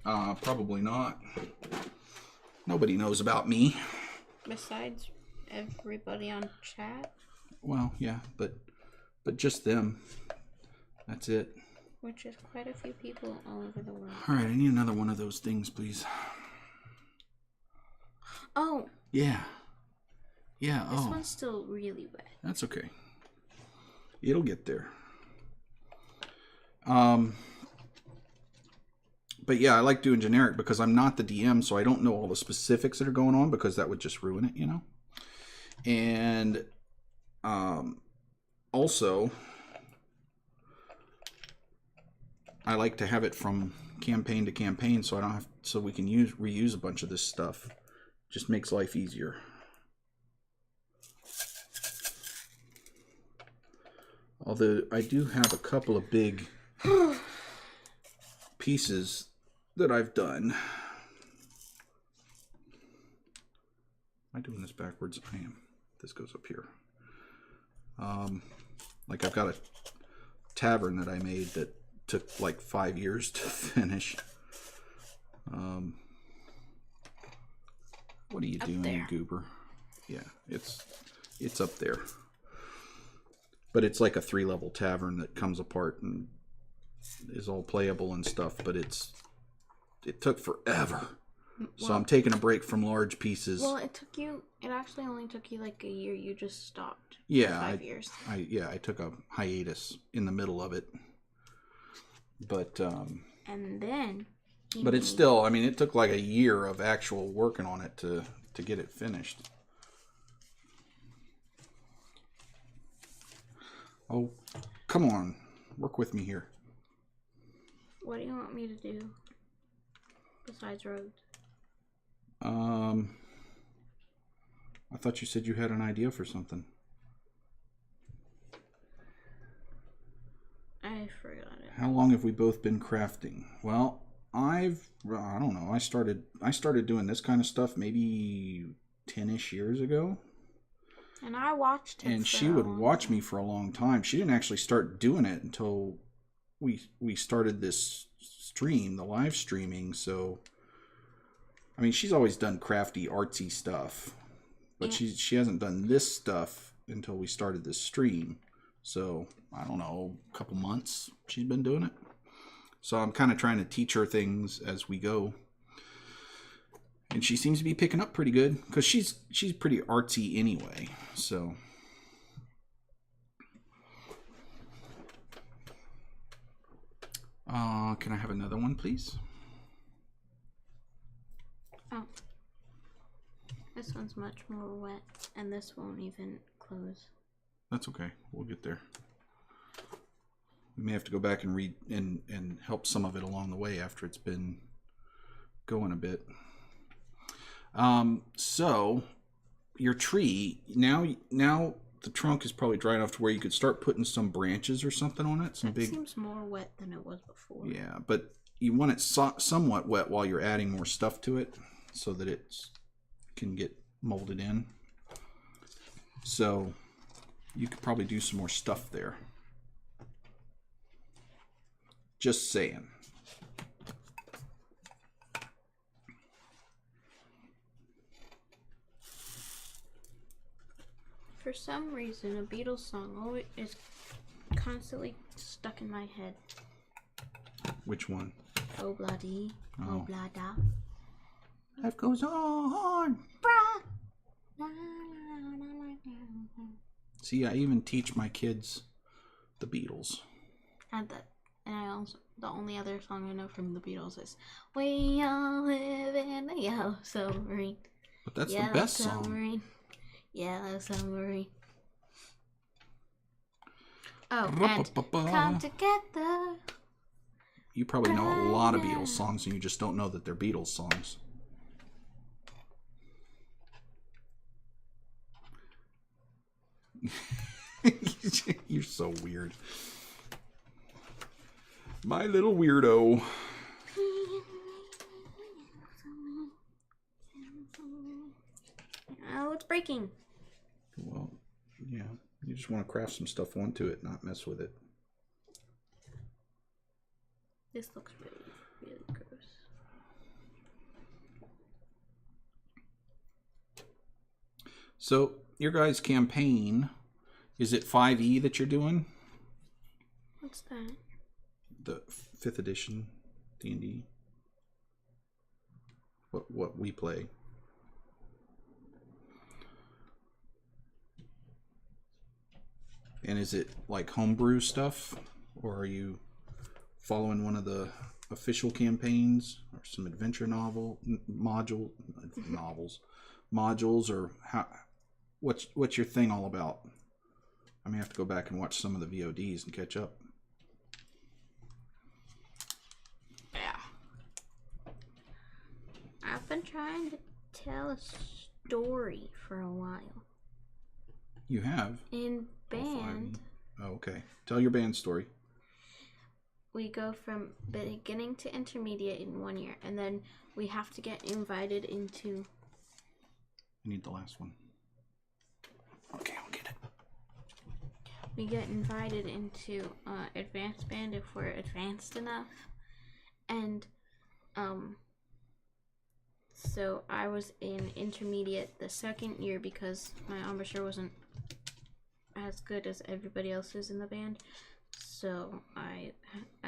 Probably not. Nobody knows about me. Besides everybody on chat? Well, yeah, but just them. That's it. Which is quite a few people all over the world. All right, I need another one of those things, please. Oh. Yeah. Yeah, This one's still really wet. That's okay. It'll get there. But yeah, I like doing generic because I'm not the DM, so I don't know all the specifics that are going on, because that would just ruin it, you know? And also, I like to have it from campaign to campaign, so I don't have, so we can reuse a bunch of this stuff. Just makes life easier. Although I do have a couple of big pieces that I've done. Am I doing this backwards? I am. This goes up here. Like I've got a tavern that I made that took like 5 years to finish. What are you doing, you goober? Yeah, it's up there. But it's like a 3-level tavern that comes apart and is all playable and stuff, but it took forever. Well, so I'm taking a break from large pieces. Well, it actually only took you like a year. You just stopped. Yeah, 5 years. I took a hiatus in the middle of it. But and then but it's still, I mean, it took like a year of actual working on it to get it finished. Oh, come on. Work with me here. What do you want me to do besides roads? I thought you said you had an idea for something. I forgot it. How long have we both been crafting? Well, I don't know. I started doing this kind of stuff maybe 10-ish years ago. And I watched him. And she would watch me for a long time. She didn't actually start doing it until we started this stream, the live streaming. So, I mean, she's always done crafty, artsy stuff, but she hasn't done this stuff until we started this stream. So, I don't know, a couple months she's been doing it. So I'm kind of trying to teach her things as we go. And she seems to be picking up pretty good because she's pretty artsy anyway. So. Can I have another one, please? Oh. This one's much more wet, and this won't even close. That's okay. We'll get there. We may have to go back and read and help some of it along the way after it's been going a bit. So your tree now the trunk is probably dry enough to where you could start putting some branches or something on it. That seems more wet than it was before. Yeah, but you want it somewhat wet while you're adding more stuff to it so that it can get molded in. So you could probably do some more stuff there. Just saying. For some reason, a Beatles song always is constantly stuck in my head. Which one? Oh blah dee, oh blah da. Life goes on. See, I even teach my kids the Beatles. And I also, the only other song I know from the Beatles is "We All Live in a Yellow Submarine." But that's the best song. Yellow submarine. Oh, and come together. You probably know a lot of Beatles songs, and you just don't know that they're Beatles songs. You're so weird. My little weirdo. Oh, it's breaking. Well, yeah. You just want to craft some stuff onto it, not mess with it. This looks really, really gross. So, your guys' campaign, is it 5e that you're doing? What's that? The 5th edition D&D. What we play. And is it like homebrew stuff, or are you following one of the official campaigns, or some adventure modules, or how? What's your thing all about? I may have to go back and watch some of the VODs and catch up. Yeah. I've been trying to tell a story for a while. You have? In band. Oh, okay. Tell your band story. We go from beginning to intermediate in 1 year, and then we have to get invited into... You need the last one. Okay, I'll get it. We get invited into advanced band if we're advanced enough. And so I was in intermediate the 2nd year because my embouchure wasn't as good as everybody else's in the band. So I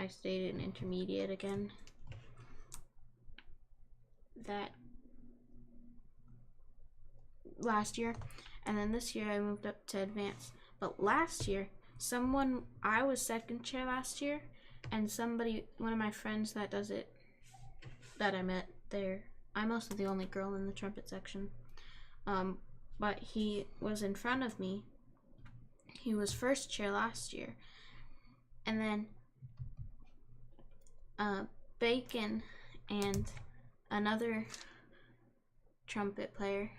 stayed in intermediate again. That last year, and then this year I moved up to advanced. But last year, I was 2nd chair last year, and one of my friends that does it, that I met there, I'm also the only girl in the trumpet section, but he was in front of me. He was 1st chair last year, and then Bacon and another trumpet player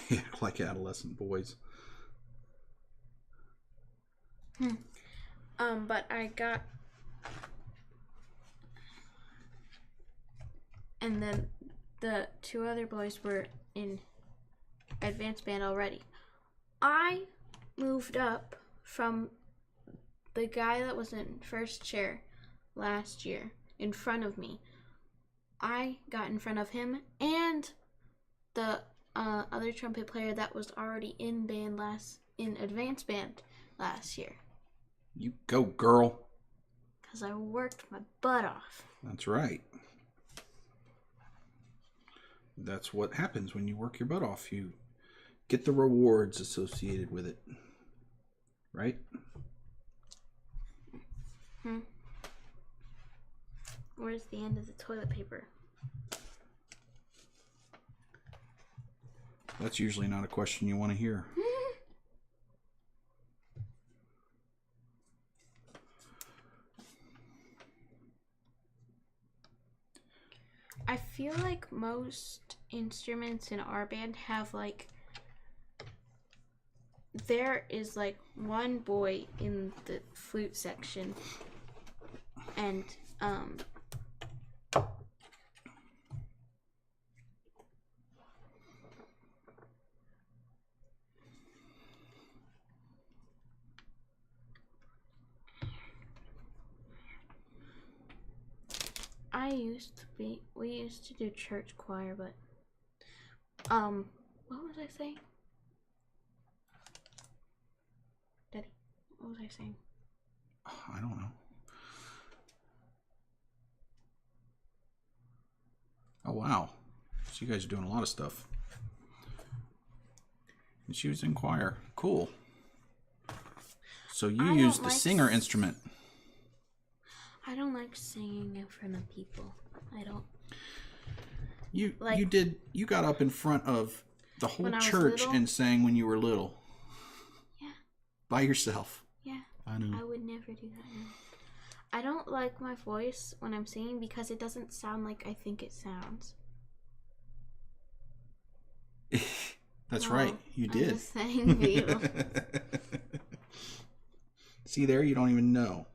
They act like adolescent boys. But I got... And then the 2 other boys were in advanced band already. I moved up from the guy that was in 1st chair last year in front of me. I got in front of him and the other trumpet player that was already in advanced band last year. You go, girl. Because I worked my butt off. That's right. That's what happens when you work your butt off. You get the rewards associated with it. Right? Where's the end of the toilet paper? That's usually not a question you want to hear. I feel like most instruments in our band have like, there is like one boy in the flute section, and we used to do church choir, but what was I saying? Daddy, what was I saying? I don't know. Oh, wow. So you guys are doing a lot of stuff. And she was in choir. Cool. So you used the singer instrument. I don't like singing in front of people. I don't. You got up in front of the whole church and sang when you were little. Yeah. By yourself. Yeah. I know. I would never do that now. I don't like my voice when I'm singing because it doesn't sound like I think it sounds. That's right. You did. I'm just saying, people. See there? You don't even know.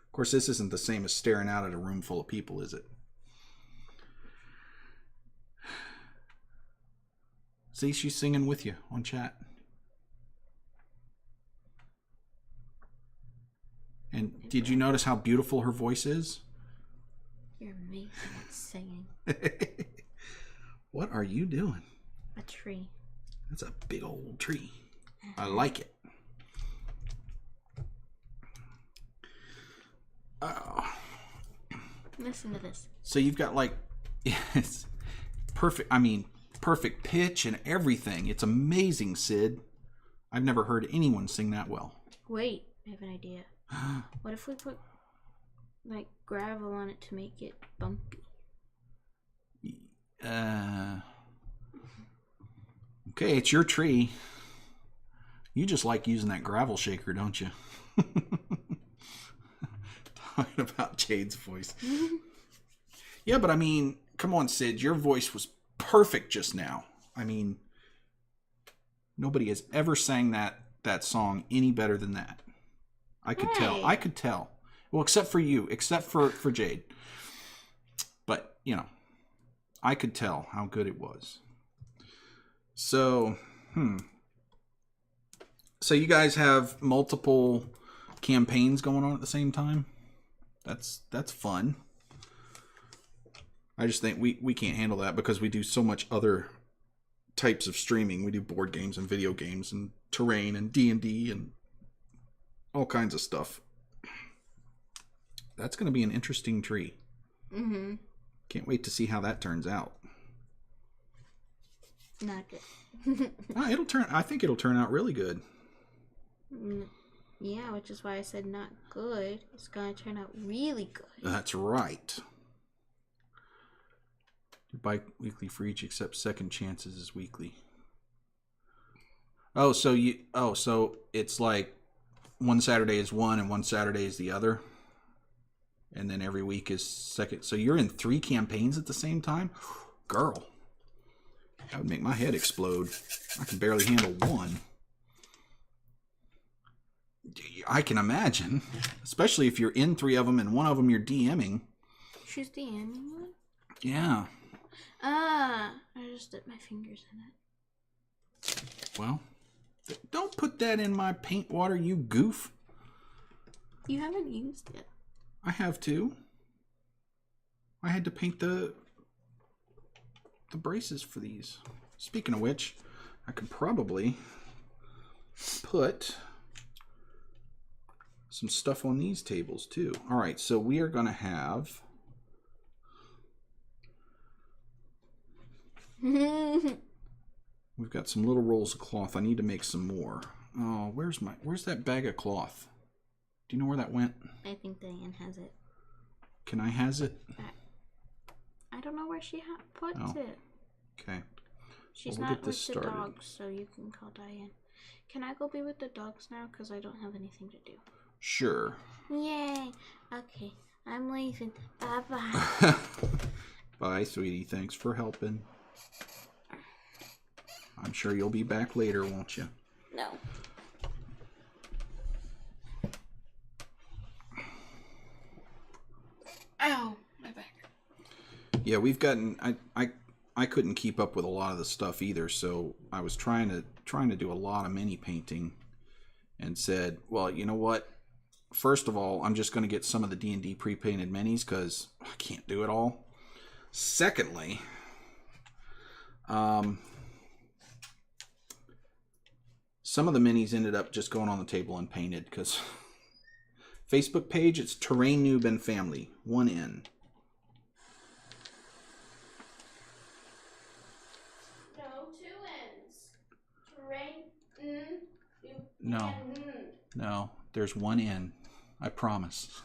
Of course, this isn't the same as staring out at a room full of people, is it? See, she's singing with you on chat. And did you notice how beautiful her voice is? You're amazing at singing. What are you doing? A tree. That's a big old tree. I like it. Oh. Listen to this. So you've got like, it's perfect. I mean, perfect pitch and everything. It's amazing, Sid. I've never heard anyone sing that well. Wait, I have an idea. What if we put like gravel on it to make it bumpy? Okay, it's your tree. You just like using that gravel shaker, don't you? Talking about Jade's voice. Yeah, but I mean, come on, Sid. Your voice was perfect just now. I mean, nobody has ever sang that song any better than that. I could tell. I could tell. Well, except for you. Except for Jade. But, you know, I could tell how good it was. So, So you guys have multiple campaigns going on at the same time? That's fun. I just think we can't handle that because we do so much other types of streaming. We do board games and video games and terrain and D&D and all kinds of stuff. That's going to be an interesting tree. Mm-hmm. Can't wait to see how that turns out. Not good. I think it'll turn out really good. Yeah, which is why I said not good. It's gonna turn out really good. That's right. Bi-weekly for each except second chances is weekly. So it's like one Saturday is one and one Saturday is the other. And then every week is second. So you're in 3 campaigns at the same time? Girl. That would make my head explode. I can barely handle one. I can imagine. Especially if you're in 3 of them and one of them you're DMing. She's DMing one? Yeah. I just dipped my fingers in it. Well, don't put that in my paint water, you goof. You haven't used it. I have to. I had to paint the braces for these. Speaking of which, I could probably put some stuff on these tables too. All right, so we are going to have... We've got some little rolls of cloth. I need to make some more. Oh, where's that bag of cloth? Do you know where that went? I think Diane has it. Can I has it? I don't know where she puts it. Okay. She's not with the dogs, so you can call Diane. Can I go be with the dogs now? Because I don't have anything to do. Sure. Yay. Okay. I'm leaving. Bye-bye. Bye, sweetie. Thanks for helping. I'm sure you'll be back later, won't you? No. Ow, my back. Yeah, we've gotten... I couldn't keep up with a lot of the stuff either, so I was trying to do a lot of mini painting, and said, well, you know what? First of all, I'm just going to get some of the D&D pre-painted minis because I can't do it all. Secondly, some of the minis ended up just going on the table and painted because Facebook page, it's Terrainoob and Family, 1 N. No, there's 1 N. I promise.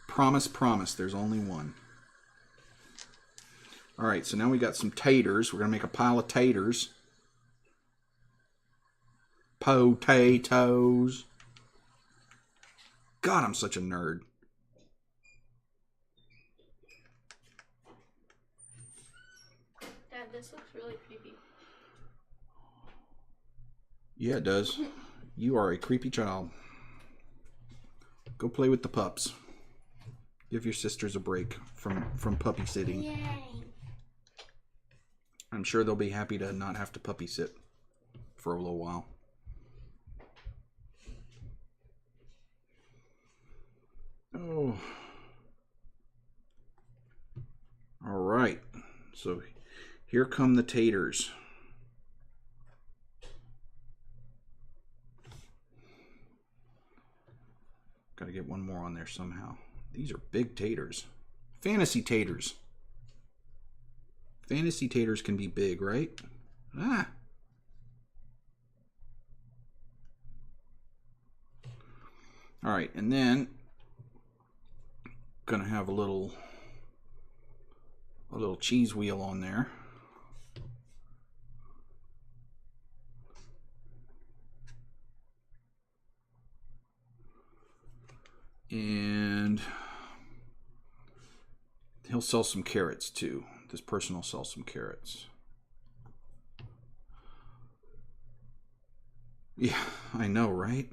Promise, there's only one. Alright, so now we got some taters. We're going to make a pile of taters. Potatoes. God, I'm such a nerd. Dad, this looks really creepy. Yeah, it does. You are a creepy child. Go play with the pups. Give your sisters a break from puppy sitting. Yay. I'm sure they'll be happy to not have to puppy sit for a little while. Oh. All right. So here come the taters. Got to get one more on there somehow. These are big taters. Fantasy taters. Fantasy taters can be big, right? Ah. All right, and then gonna have a little cheese wheel on there. And he'll sell some carrots too. This person will sell some carrots. Yeah, I know, right?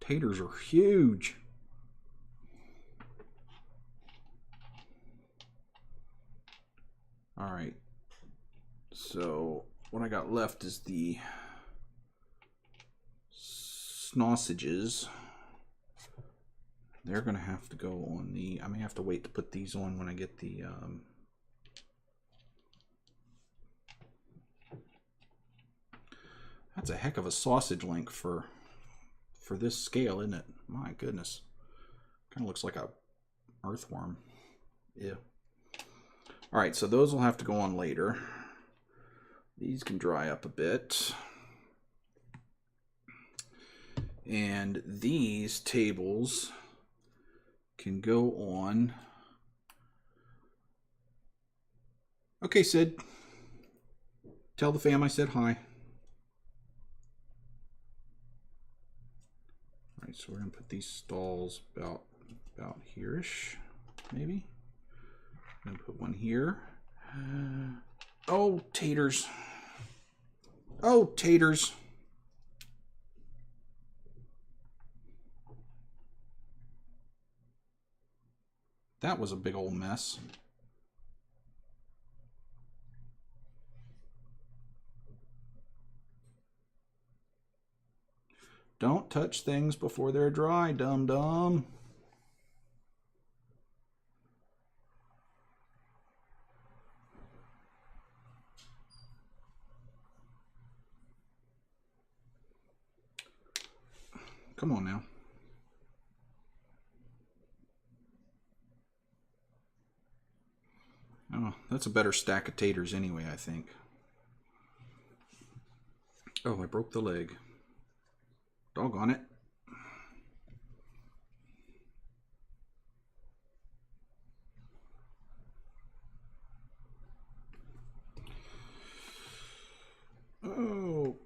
Taters are huge. All right. So what I got left is the sausages. They're gonna have to go on the... I may have to wait to put these on when I get the... That's a heck of a sausage length for this scale, isn't it? My goodness. Kind of looks like a earthworm. Yeah. All right, so those will have to go on later. These can dry up a bit. And these tables can go on. Okay, Sid. Tell the fam I said hi. All right, so we're gonna put these stalls about here-ish, maybe. I'm gonna put one here. Oh, taters. Oh, taters. That was a big old mess. Don't touch things before they're dry, dum-dum. Come on now. Oh, that's a better stack of taters anyway, I think. Oh, I broke the leg. Doggone it. Oh,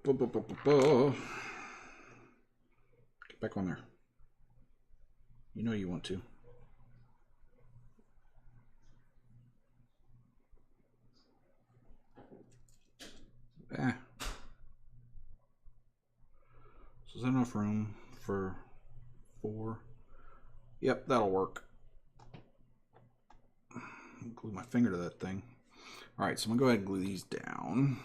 get back on there. You know you want to. Ah. So is that enough room for 4? Yep, that'll work. Glue my finger to that thing. Alright, so I'm going to go ahead and glue these down.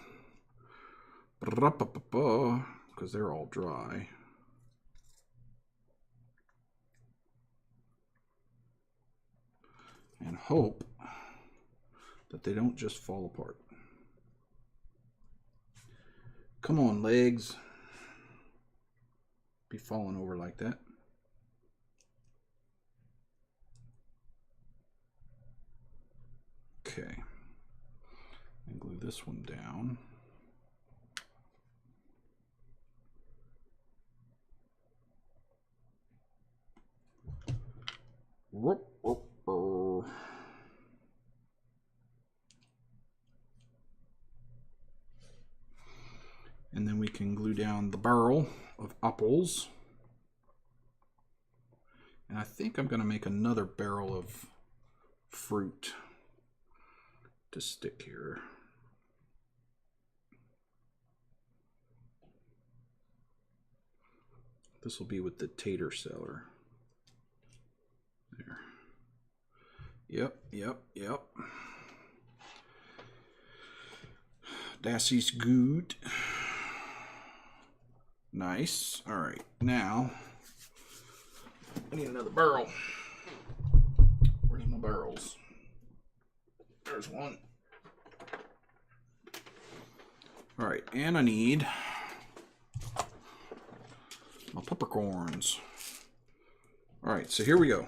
Because they're all dry. And hope that they don't just fall apart. Come on, legs. Be falling over like that. Okay. And glue this one down. And then we can glue down the barrel of apples. And I think I'm going to make another barrel of fruit to stick here. This will be with the tater cellar. There. Yep. Das ist gut. Nice. All right, now I need another barrel. Where's my barrels? There's one. All right, and I need my peppercorns. All right, so here we go.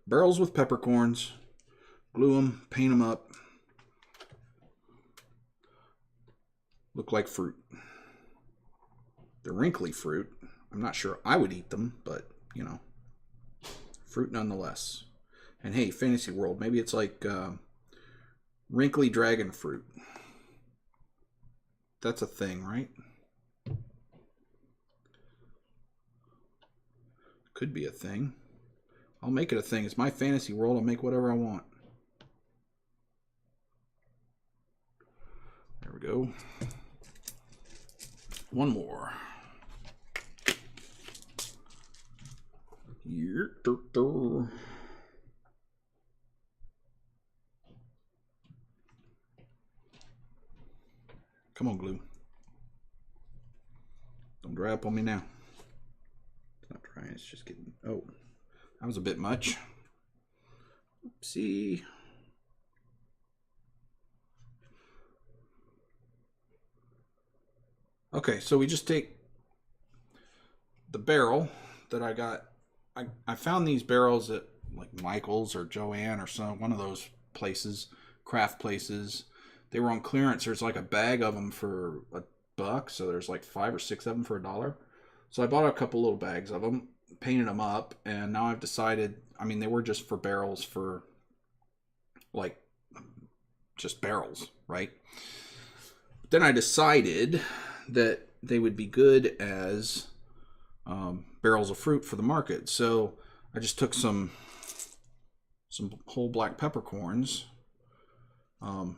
Barrels with peppercorns. Glue them, paint them up. Look like fruit. They're wrinkly fruit. I'm not sure I would eat them, but, you know, fruit nonetheless. And hey, Fantasy World, maybe it's like wrinkly dragon fruit. That's a thing, right? Could be a thing. I'll make it a thing. It's my Fantasy World. I'll make whatever I want. There we go. One more. Come on, glue. Don't dry up on me now. It's not drying, it's just getting... Oh, that was a bit much. Oopsie. Okay, so we just take the barrel that I got. I found these barrels at like Michael's or Joann or one of those places, craft places. They were on clearance. There's like a bag of them for $1, so there's like 5 or 6 of them for $1. So I bought a couple little bags of them, painted them up, and now I've decided, I mean, they were just for barrels for like just barrels, right? But then I decided that they would be good as barrels of fruit for the market. So I just took some whole black peppercorns,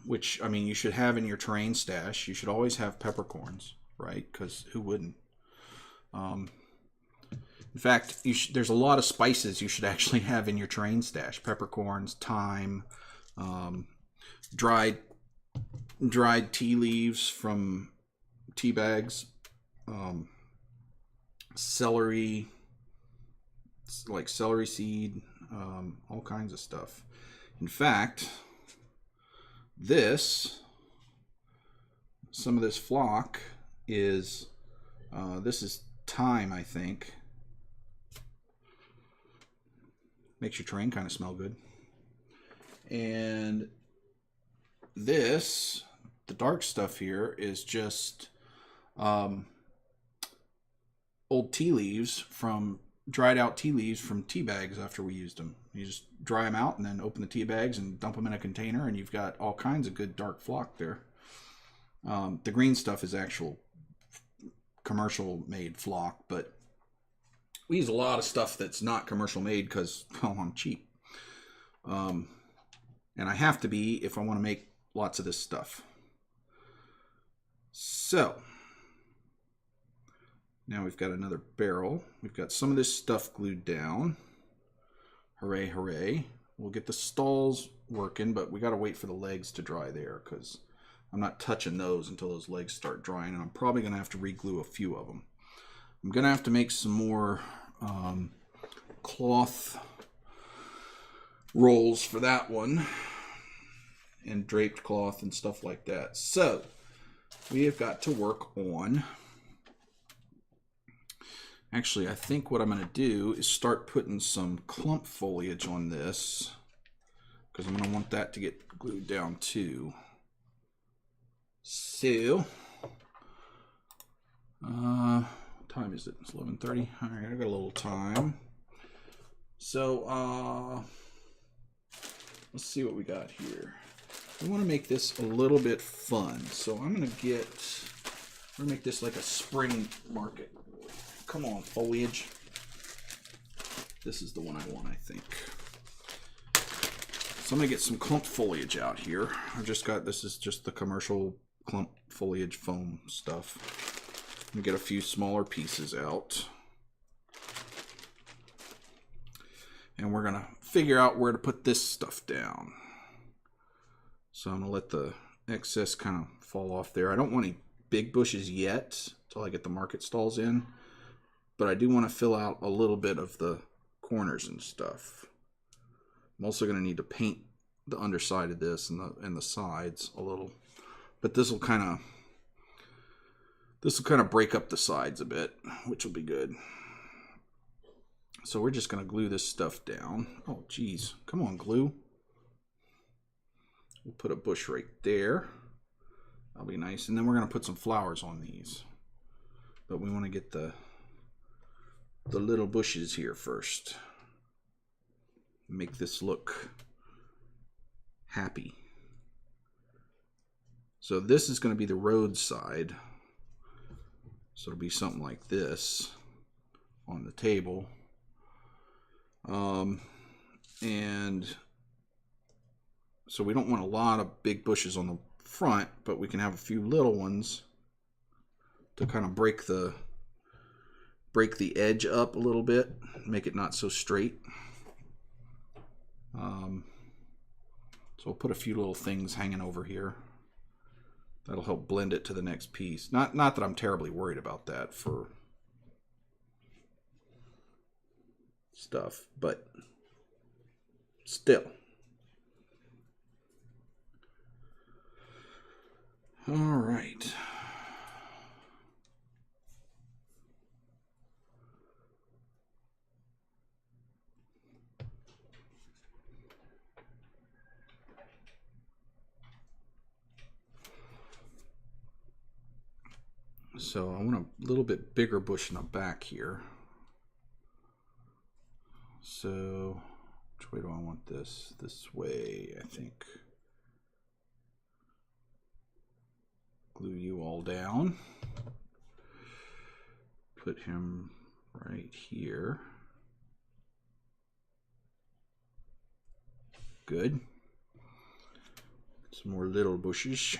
which, I mean, you should have in your terrain stash. You should always have peppercorns, right? Because who wouldn't? In fact, there's a lot of spices you should actually have in your terrain stash. Peppercorns, thyme, dried tea leaves from tea bags, celery, like celery seed, all kinds of stuff. In fact, some of this flock is, this is thyme, I think. Makes your terrain kind of smell good. And this, the dark stuff here, is just old tea leaves from dried out tea leaves from tea bags after we used them. You just dry them out and then open the tea bags and dump them in a container, and you've got all kinds of good dark flock there. The green stuff is actual commercial made flock, but we use a lot of stuff that's not commercial made because, well, I'm cheap. And I have to be if I want to make lots of this stuff. So now we've got another barrel. We've got some of this stuff glued down. Hooray, hooray. We'll get the stalls working, but we got to wait for the legs to dry there because I'm not touching those until those legs start drying, and I'm probably going to have to re-glue a few of them. I'm going to have to make some more cloth rolls for that one, and draped cloth and stuff like that. So we have got to work on... Actually, I think what I'm going to do is start putting some clump foliage on this, because I'm going to want that to get glued down too. So, what time is it? It's 11:30. All right, I got a little time. So, let's see what we got here. We want to make this a little bit fun, so I'm going to make this like a spring market. Come on, foliage. This is the one I want, I think. So I'm going to get some clump foliage out here. I've just got, this is just the commercial clump foliage foam stuff. I'm going to get a few smaller pieces out. And we're going to figure out where to put this stuff down. So I'm going to let the excess kind of fall off there. I don't want any big bushes yet until I get the market stalls in. But I do want to fill out a little bit of the corners and stuff. I'm also going to need to paint the underside of this and the sides a little. But this will kind of break up the sides a bit, which will be good. So we're just going to glue this stuff down. Oh, geez. Come on, glue. We'll put a bush right there. That'll be nice. And then we're going to put some flowers on these. But we want to get the little bushes here first. Make this look happy. So this is going to be the road side. So it'll be something like this on the table. And so we don't want a lot of big bushes on the front, but we can have a few little ones to kind of break the edge up a little bit, make it not so straight. So we'll put a few little things hanging over here. That'll help blend it to the next piece. Not that I'm terribly worried about that for stuff, but still. All right. So I want a little bit bigger bush in the back here. So which way do I want this? This way, I think. Glue you all down. Put him right here. Good. Some more little bushes.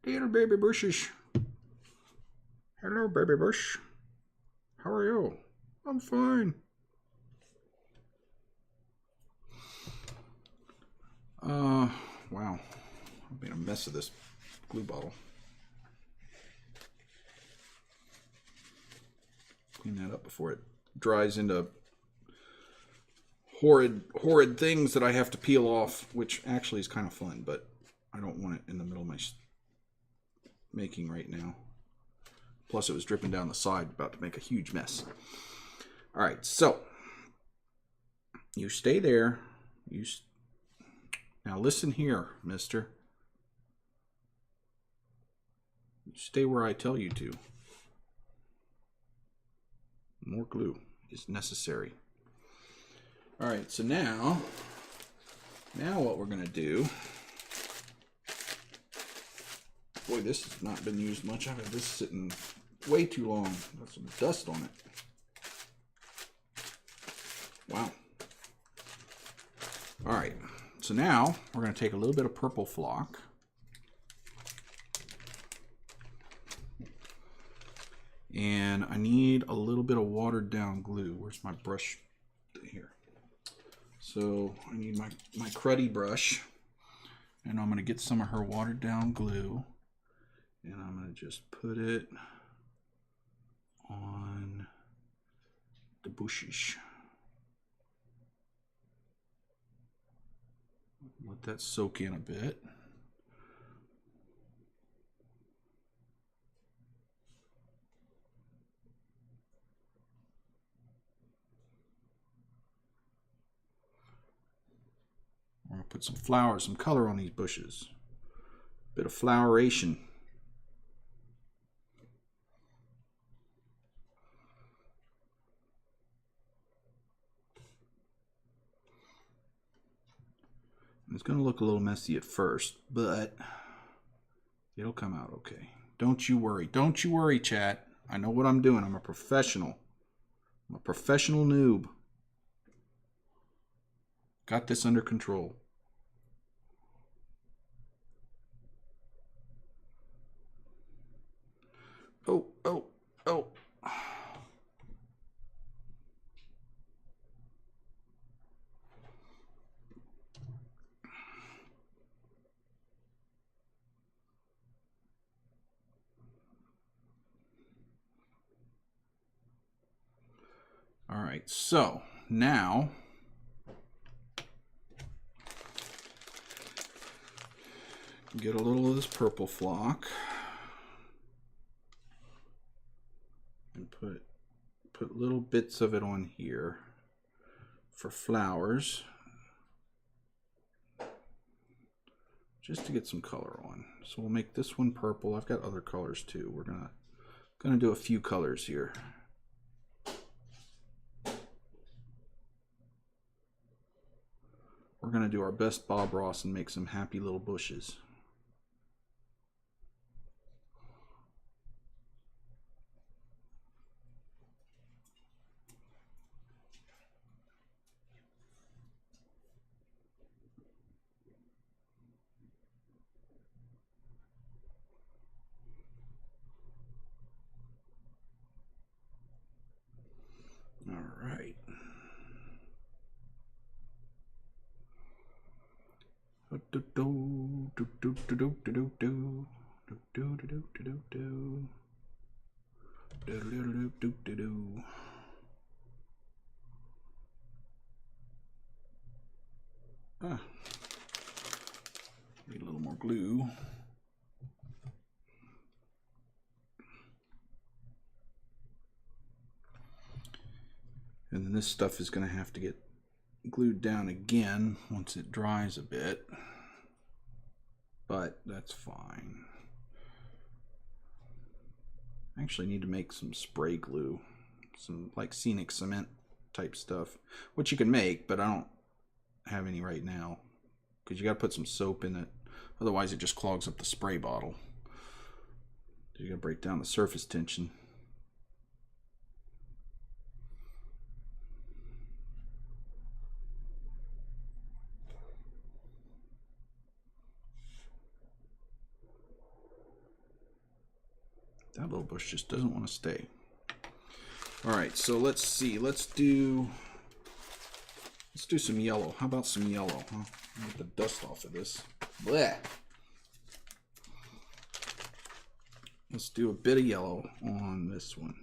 Little baby bushes. Hello, baby bush. How are you? I'm fine. Wow. I've made a mess of this glue bottle. Clean that up before it dries into horrid things that I have to peel off, which actually is kind of fun, but I don't want it in the middle of my making right now. Plus it was dripping down the side, about to make a huge mess. All right, so You stay there. Now listen here, mister. You stay where I tell you to. More glue is necessary. All right, so now what we're going to do, boy, this has not been used much. I've had this sitting way too long. Got some dust on it. Wow. All right, so now we're going to take a little bit of purple flock. And I need a little bit of watered down glue. Where's my brush? Here. So I need my cruddy brush. And I'm going to get some of her watered down glue. And I'm going to just put it on the bushes. Let that soak in a bit. We're going to put some flowers, some color on these bushes. Bit of floweration. It's going to look a little messy at first, but it'll come out okay. Don't you worry. Don't you worry, chat. I know what I'm doing. I'm a professional. I'm a professional noob. Got this under control. Oh, oh, oh. All right, so now get a little of this purple flock and put little bits of it on here for flowers, just to get some color on. So we'll make this one purple. I've got other colors too. We're gonna do a few colors here. We're going to do our best Bob Ross and make some happy little bushes. All right. Need a little more glue. And then this stuff is going to have to get glued down again once it dries a bit, but that's fine. I actually need to make some spray glue, some like scenic cement type stuff, which you can make, but I don't have any right now because you got to put some soap in it, otherwise it just clogs up the spray bottle. You got to break down the surface tension. That little bush just doesn't want to stay. All right, so let's see. Let's do some yellow. How about some yellow? Huh? Get the dust off of this. Blech. Let's do a bit of yellow on this one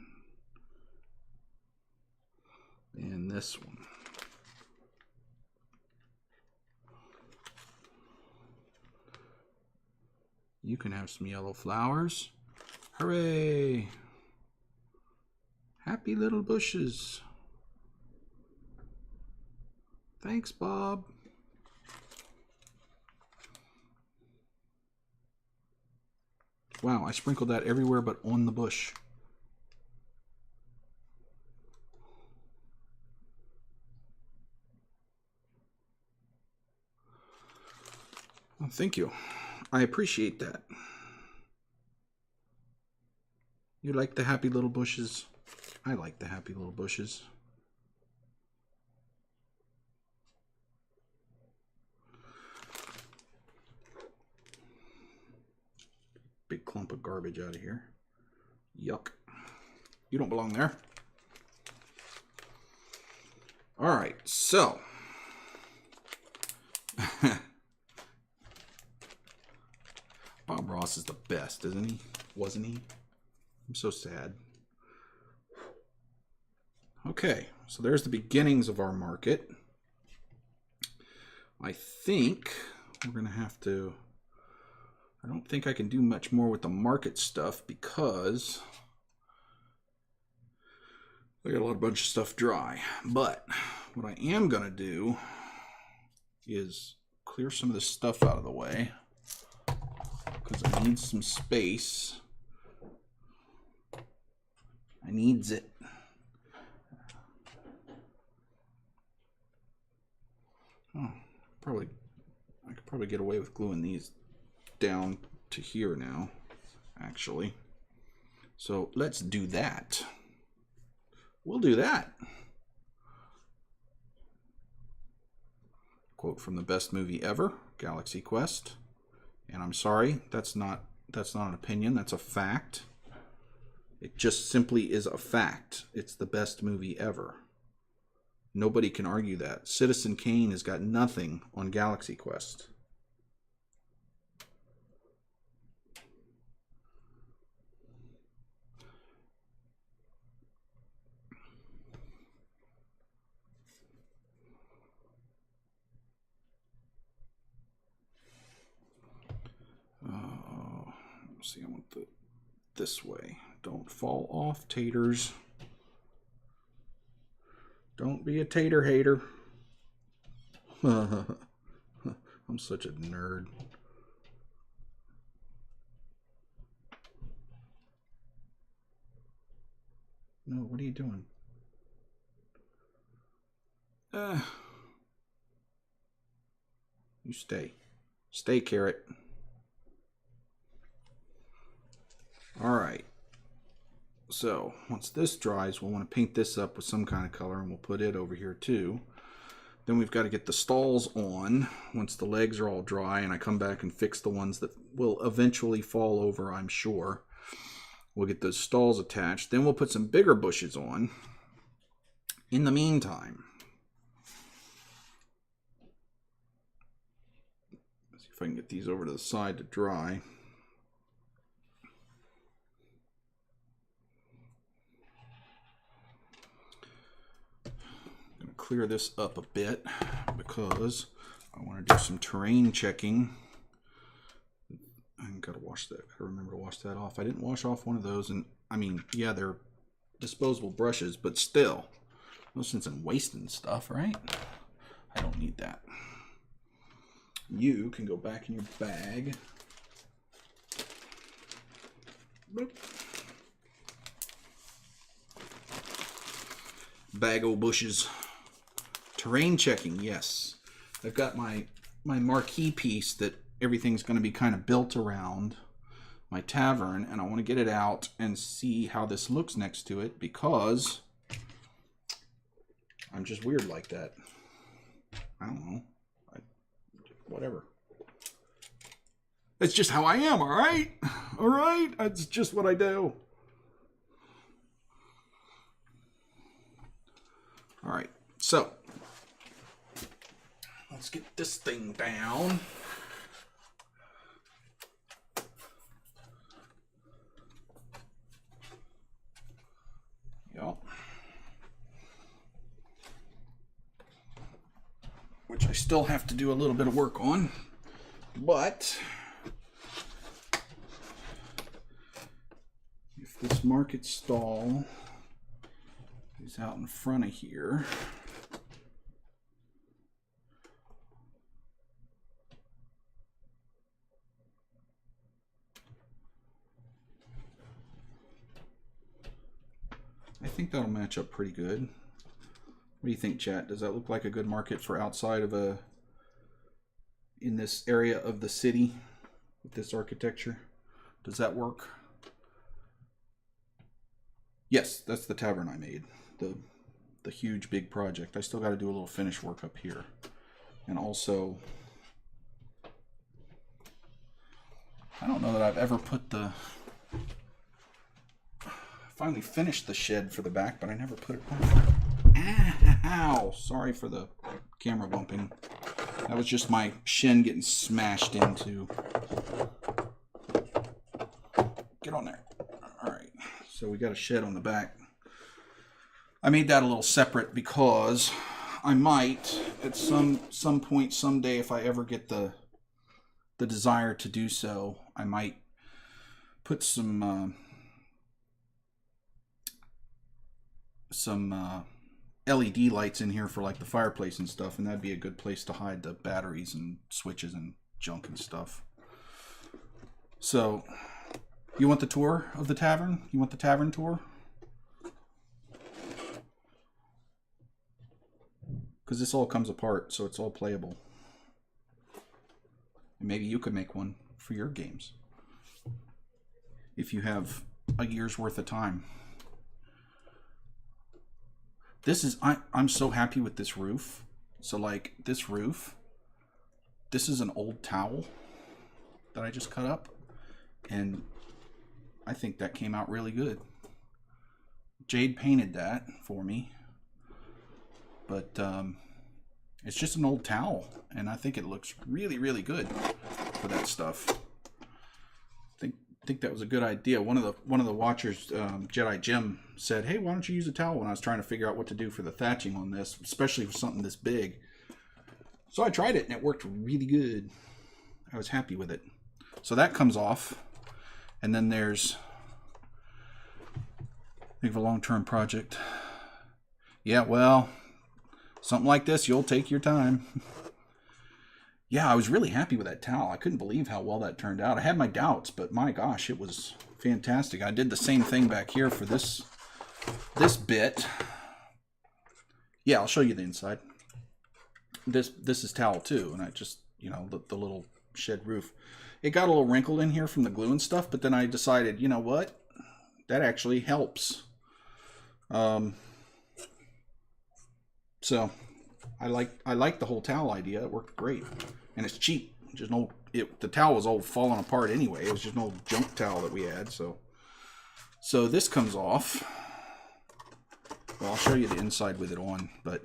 and this one. You can have some yellow flowers. Hooray! Happy little bushes. Thanks, Bob. Wow, I sprinkled that everywhere but on the bush. Well, thank you. I appreciate that. You like the happy little bushes? I like the happy little bushes. Big clump of garbage out of here. Yuck. You don't belong there. All right, so. Bob Ross is the best, isn't he? Wasn't he? I'm so sad. Okay, so there's the beginnings of our market. I think we're going to have to... I don't think I can do much more with the market stuff because I got a bunch of stuff dry. But what I am going to do is clear some of this stuff out of the way because I need some space. I needs it. Oh, I could probably get away with gluing these down to here now, actually. So let's do that. We'll do that. Quote from the best movie ever, Galaxy Quest. And I'm sorry, that's not an opinion, that's a fact. It just simply is a fact. It's the best movie ever. Nobody can argue that. Citizen Kane has got nothing on Galaxy Quest. Let's see, I want this way. Don't fall off, taters. Don't be a tater hater. I'm such a nerd. No, what are you doing? You stay. Stay, Carrot. Alright. So, once this dries, we'll want to paint this up with some kind of color, and we'll put it over here too. Then we've got to get the stalls on once the legs are all dry, and I come back and fix the ones that will eventually fall over, I'm sure. We'll get those stalls attached. Then we'll put some bigger bushes on. In the meantime, let's see if I can get these over to the side to dry. Clear this up a bit because I want to do some terrain checking. I gotta wash that. Gotta remember to wash that off. I didn't wash off one of those, and I mean, yeah, they're disposable brushes, but still, no sense in wasting stuff, right? I don't need that. You can go back in your bag. Boop. Bag o' bushes. Terrain checking, yes. I've got my marquee piece that everything's going to be kind of built around my tavern, and I want to get it out and see how this looks next to it because I'm just weird like that. I don't know. Whatever. It's just how I am, alright? Alright? That's just what I do. Alright, so let's get this thing down. Yep. Which I still have to do a little bit of work on, but if this market stall is out in front of here, I think that'll match up pretty good. What do you think, chat? Does that look like a good market for outside of in this area of the city with this architecture? Does that work? Yes, that's the tavern I made. The huge big project. I still got to do a little finish work up here. And also, I don't know that I've ever put finally finished the shed for the back, but I never put it on. Ow! Sorry for the camera bumping. That was just my shin getting smashed into. Get on there. Alright, so we got a shed on the back. I made that a little separate because I might, at some point someday, if I ever get the desire to do so, I might put some LED lights in here for like the fireplace and stuff, and that'd be a good place to hide the batteries and switches and junk and stuff. So, you want the tour of the tavern? You want the tavern tour? Because this all comes apart, so it's all playable. And maybe you could make one for your games. If you have a year's worth of time. This is, I'm so happy with this roof. So like this roof, this is an old towel that I just cut up. And I think that came out really good. Jade painted that for me. But it's just an old towel, and I think it looks really, really good for that stuff. I think that was a good idea. One of the watchers, Jedi Jim, said, "Hey, why don't you use a towel?" When I was trying to figure out what to do for the thatching on this, especially for something this big. So I tried it, and it worked really good. I was happy with it. So that comes off, and then there's, think of a long-term project. Yeah, well, something like this, you'll take your time. Yeah, I was really happy with that towel. I couldn't believe how well that turned out. I had my doubts, but my gosh, it was fantastic. I did the same thing back here for this bit. Yeah, I'll show you the inside. This is towel too, and I just, you know, the little shed roof. It got a little wrinkled in here from the glue and stuff, but then I decided, you know what? That actually helps. So I like the whole towel idea. It worked great, and it's cheap. Just an old, the towel was all falling apart anyway. It was just an old junk towel that we had. So this comes off. Well, I'll show you the inside with it on, but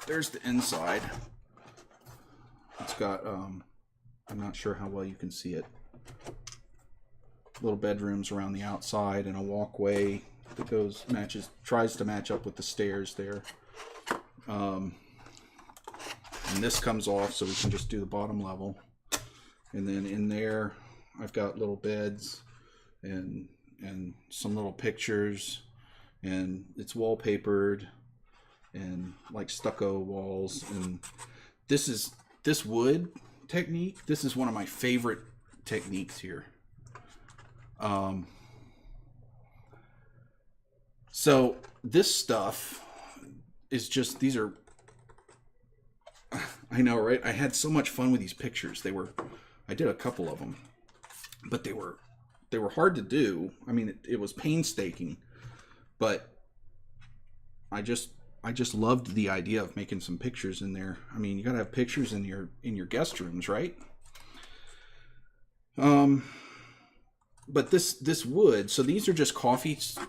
there's the inside. It's got I'm not sure how well you can see it. Little bedrooms around the outside and a walkway that tries to match up with the stairs there. And this comes off, so we can just do the bottom level. And then in there, I've got little beds and some little pictures, and it's wallpapered and like stucco walls. And this wood technique. This is one of my favorite techniques here. So this stuff is just, these are, I know, right? I had so much fun with these pictures. I did a couple of them, but they were hard to do. I mean, it was painstaking, but I just loved the idea of making some pictures in there. I mean, you gotta have pictures in your guest rooms, right? But this wood, so these are just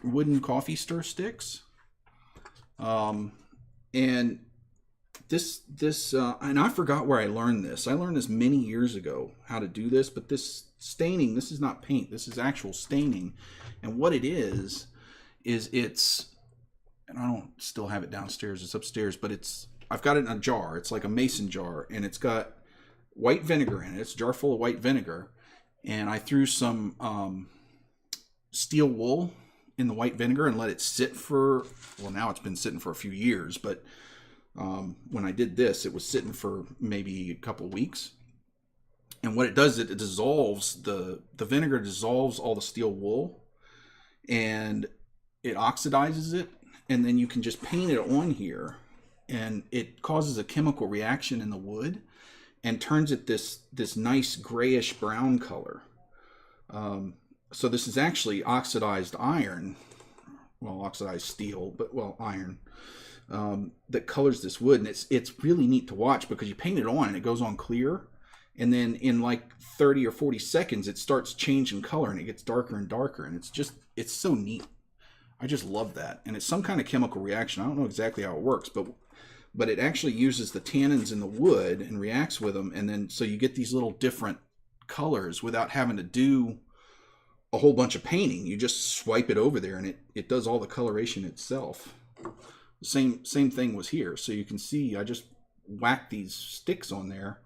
wooden coffee stir sticks. And this and I forgot where I learned this. I learned this many years ago, how to do this, but this staining, this is not paint, this is actual staining. And what it is it's, and I don't still have it downstairs, it's upstairs, but I've got it in a jar. It's like a mason jar, and it's got white vinegar in it. It's a jar full of white vinegar. And I threw some steel wool in the white vinegar and let it sit for, well, now it's been sitting for a few years, but when I did this, it was sitting for maybe a couple weeks. And what it does, it dissolves, the vinegar dissolves all the steel wool, and it oxidizes it, and then you can just paint it on here, and it causes a chemical reaction in the wood and turns it this nice grayish brown color. So this is actually oxidized iron, well, oxidized steel, but well, iron, that colors this wood. And it's really neat to watch because you paint it on and it goes on clear. And then in like 30 or 40 seconds, it starts changing color and it gets darker and darker. And it's so neat. I just love that. And it's some kind of chemical reaction. I don't know exactly how it works, but it actually uses the tannins in the wood and reacts with them. And then so you get these little different colors without having to do a whole bunch of painting. You just swipe it over there and it does all the coloration itself. Same thing was here. So you can see I just whacked these sticks on there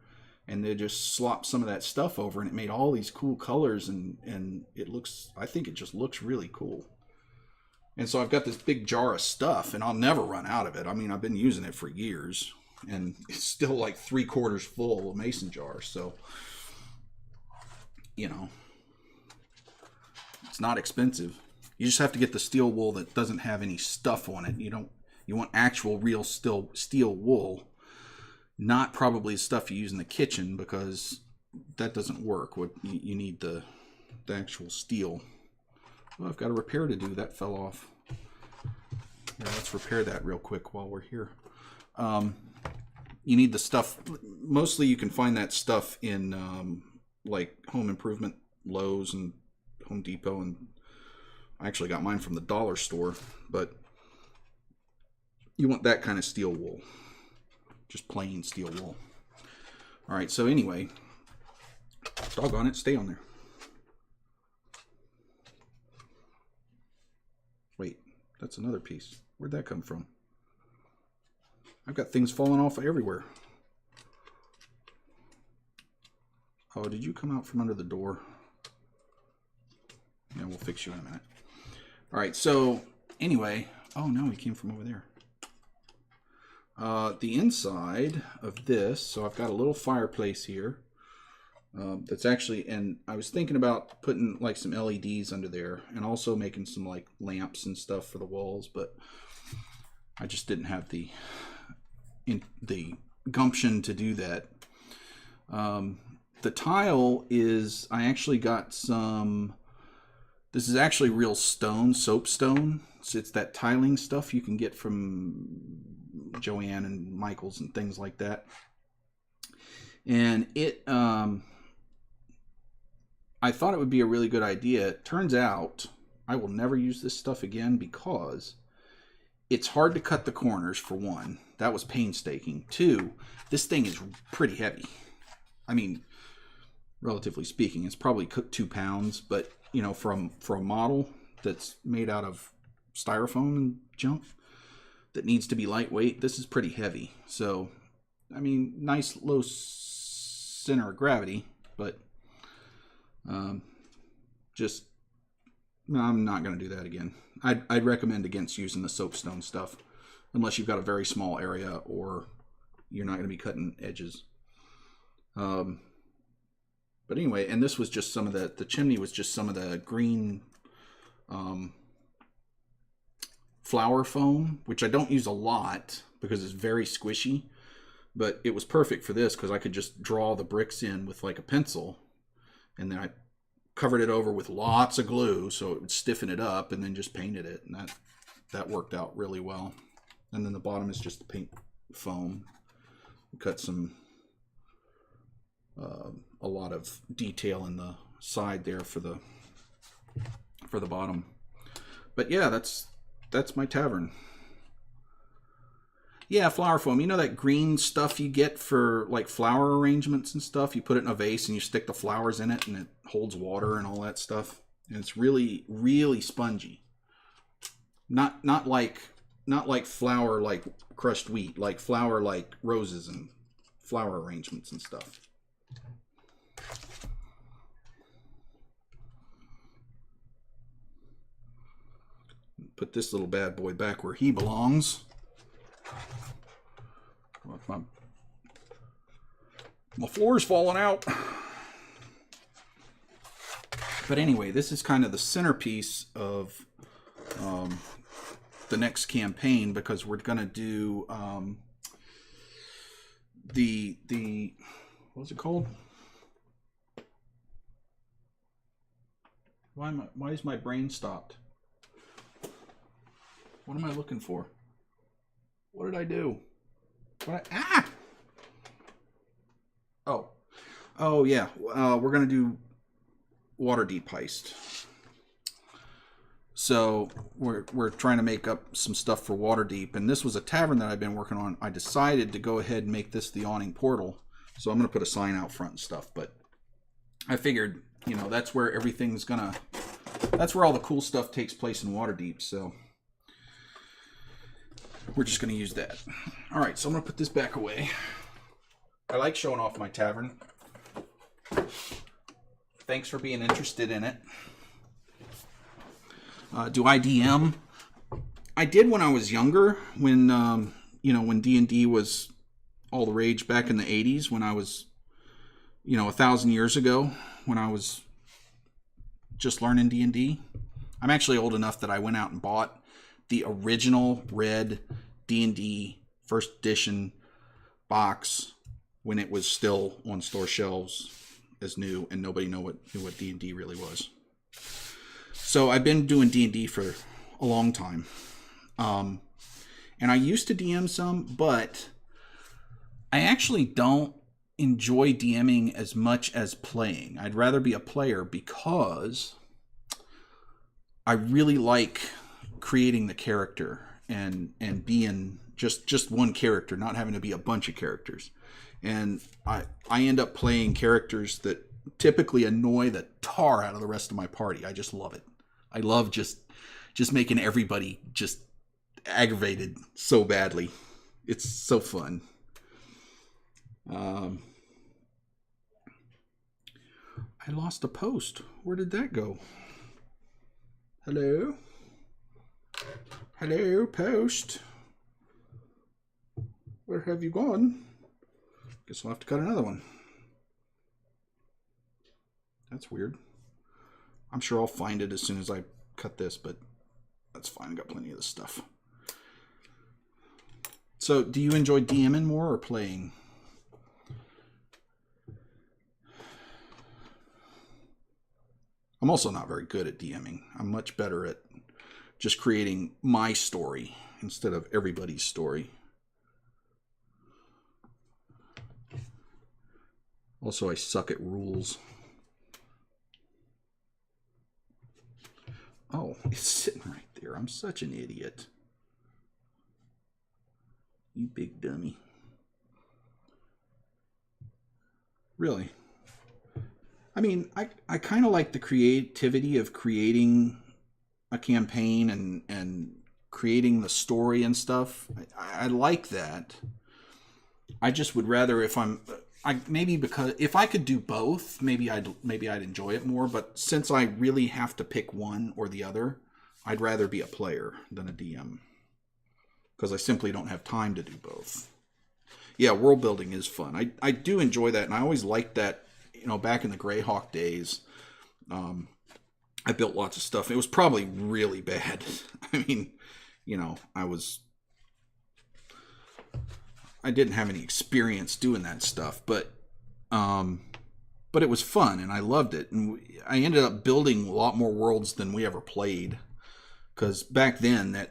and they just slopped some of that stuff over and it made all these cool colors, and it looks, I think it just looks really cool. And so I've got this big jar of stuff and I'll never run out of it. I mean, I've been using it for years and it's still like 3/4 full of mason jars. So, you know, it's not expensive. You just have to get the steel wool that doesn't have any stuff on it. You want actual real steel wool, not probably stuff you use in the kitchen, because that doesn't work. What you need the actual steel. Well, I've got a repair to do. That fell off. Yeah, let's repair that real quick while we're here. You need the stuff. Mostly you can find that stuff in like home improvement, Lowe's and Home Depot, and I actually got mine from the dollar store. But you want that kind of steel wool, just plain steel wool. All right, so anyway, doggone it, stay on there. Wait, that's another piece. Where'd that come from? I've got things falling off everywhere. Oh, did you come out from under the door? Yeah, we'll fix you in a minute. All right, so anyway, oh no, he came from over there. The inside of this, so I've got a little fireplace here. That's actually, and I was thinking about putting like some LEDs under there and also making some like lamps and stuff for the walls, but I just didn't have the gumption to do that. The tile is, I actually got some, this is actually real stone, soapstone. So it's that tiling stuff you can get from Joanne and Michael's and things like that. And it, I thought it would be a really good idea. It turns out I will never use this stuff again because it's hard to cut the corners, for one. That was painstaking. Two, this thing is pretty heavy. I mean, relatively speaking, it's probably 2 pounds, but you know, for a model that's made out of styrofoam and junk that needs to be lightweight, this is pretty heavy. So, I mean, nice low center of gravity, but just, I'm not going to do that again. I'd recommend against using the soapstone stuff unless you've got a very small area or you're not going to be cutting edges. But anyway, and this was just some of the chimney was just some of the green flower foam, which I don't use a lot because it's very squishy, but it was perfect for this because I could just draw the bricks in with like a pencil, and then I covered it over with lots of glue so it would stiffen it up, and then just painted it, and that worked out really well. And then the bottom is just the paint foam. Cut some a lot of detail in the side there for the bottom. But yeah, that's my tavern. Yeah, flower foam. You know that green stuff you get for like flower arrangements and stuff? You put it in a vase and you stick the flowers in it and it holds water and all that stuff. And it's really, really spongy. Not like flour like crushed wheat, like flour like roses and flower arrangements and stuff. Put this little bad boy back where he belongs. My floor's falling out. But anyway, this is kind of the centerpiece of the next campaign, because we're going to do the what's it called? Why is my brain stopped? What am I looking for? What did I do? Oh yeah. We're gonna do Waterdeep heist. So we're trying to make up some stuff for Waterdeep, and this was a tavern that I've been working on. I decided to go ahead and make this the awning portal. So I'm gonna put a sign out front and stuff, but I figured, you know, that's where that's where all the cool stuff takes place in Waterdeep, so we're just gonna use that. All right, so I'm gonna put this back away. I like showing off my tavern. Thanks for being interested in it. Do I DM? I did when I was younger, when when D&D was all the rage back in the 80s, when I was 1,000 years ago, when I was just learning D&D. I'm actually old enough that I went out and bought the original red D&D first edition box when it was still on store shelves as new, and nobody knew what D&D really was. So I've been doing D&D for a long time. And I used to DM some, but I actually don't enjoy DMing as much as playing. I'd rather be a player because I really like creating the character and being just one character, not having to be a bunch of characters. And I end up playing characters that typically annoy the tar out of the rest of my party. I just love it. I love just making everybody just aggravated so badly. It's so fun. I lost a post. Where did that go? Hello? Hello, post. Where have you gone? Guess I'll have to cut another one. That's weird. I'm sure I'll find it as soon as I cut this, but that's fine. I got plenty of this stuff. So, do you enjoy DMing more or playing? I'm also not very good at DMing. I'm much better at just creating my story instead of everybody's story. Also, I suck at rules. Oh, it's sitting right there. I'm such an idiot. You big dummy. Really? I mean, I kind of like the creativity of creating a campaign and creating the story and stuff. I like that. I just would rather, if because if I could do both, maybe I'd enjoy it more. But since I really have to pick one or the other, I'd rather be a player than a DM, because I simply don't have time to do both. Yeah, world building is fun. I do enjoy that, and I always liked that. Back in the Greyhawk days, I built lots of stuff. It was probably really bad. I mean, I didn't have any experience doing that stuff, but it was fun and I loved it. And I ended up building a lot more worlds than we ever played, because back then there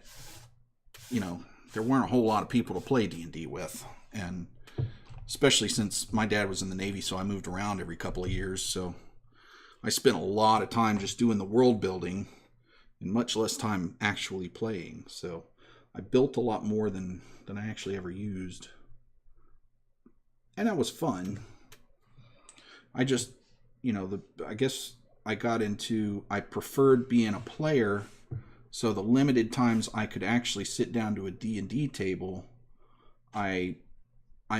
weren't a whole lot of people to play D&D with, and especially since my dad was in the Navy, so I moved around every couple of years. So I spent a lot of time just doing the world building and much less time actually playing. So I built a lot more than I actually ever used. And that was fun. I just, I guess I preferred being a player. So the limited times I could actually sit down to a D&D table, I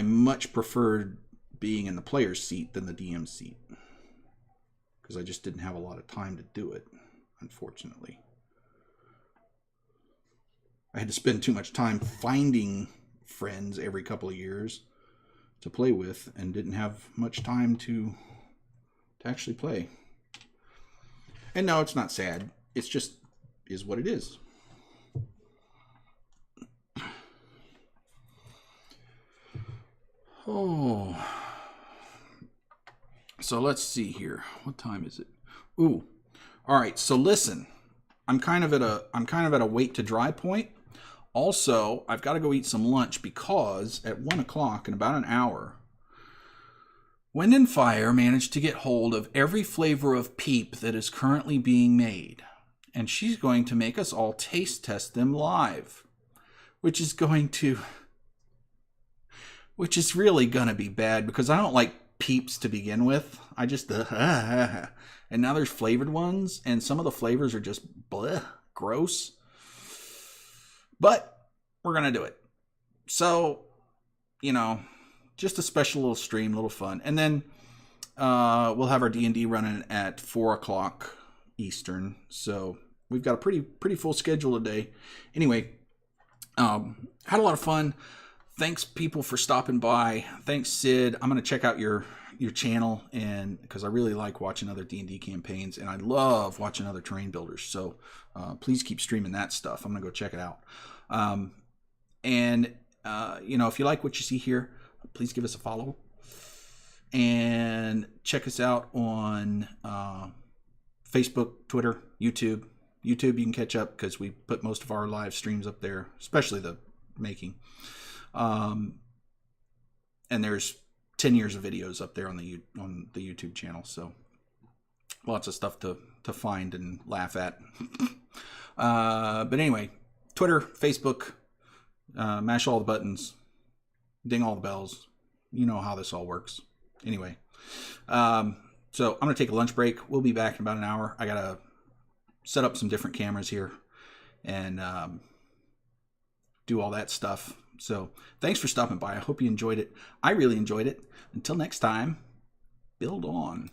much preferred being in the player's seat than the DM seat, because I just didn't have a lot of time to do it, unfortunately. I had to spend too much time finding friends every couple of years to play with, and didn't have much time to actually play. And no, it's not sad. It's just is what it is. Oh. So let's see here. What time is it? Ooh. All right. So listen, I'm kind of at a wait to dry point. Also, I've got to go eat some lunch because at 1 o'clock in about an hour, Wind and Fire managed to get hold of every flavor of Peep that is currently being made. And she's going to make us all taste test them live, which is really going to be bad because I don't like Peeps to begin with. I just, and now there's flavored ones, and some of the flavors are just bleh, gross. But we're going to do it. So, just a special little stream, little fun. And then we'll have our D&D running at 4 o'clock Eastern. So we've got a pretty full schedule today. Anyway, had a lot of fun. Thanks, people, for stopping by. Thanks, Sid. I'm going to check out your channel, and because I really like watching other D&D campaigns, and I love watching other terrain builders. So please keep streaming that stuff. I'm going to go check it out. If you like what you see here, please give us a follow. And check us out on Facebook, Twitter, YouTube. YouTube, you can catch up because we put most of our live streams up there, especially the making. And there's 10 years of videos up there on the YouTube channel, so lots of stuff to find and laugh at. But anyway, Twitter, Facebook, mash all the buttons, ding all the bells. You know how this all works. Anyway, so I'm going to take a lunch break. We'll be back in about an hour. I got to set up some different cameras here and do all that stuff. So thanks for stopping by. I hope you enjoyed it. I really enjoyed it. Until next time, build on.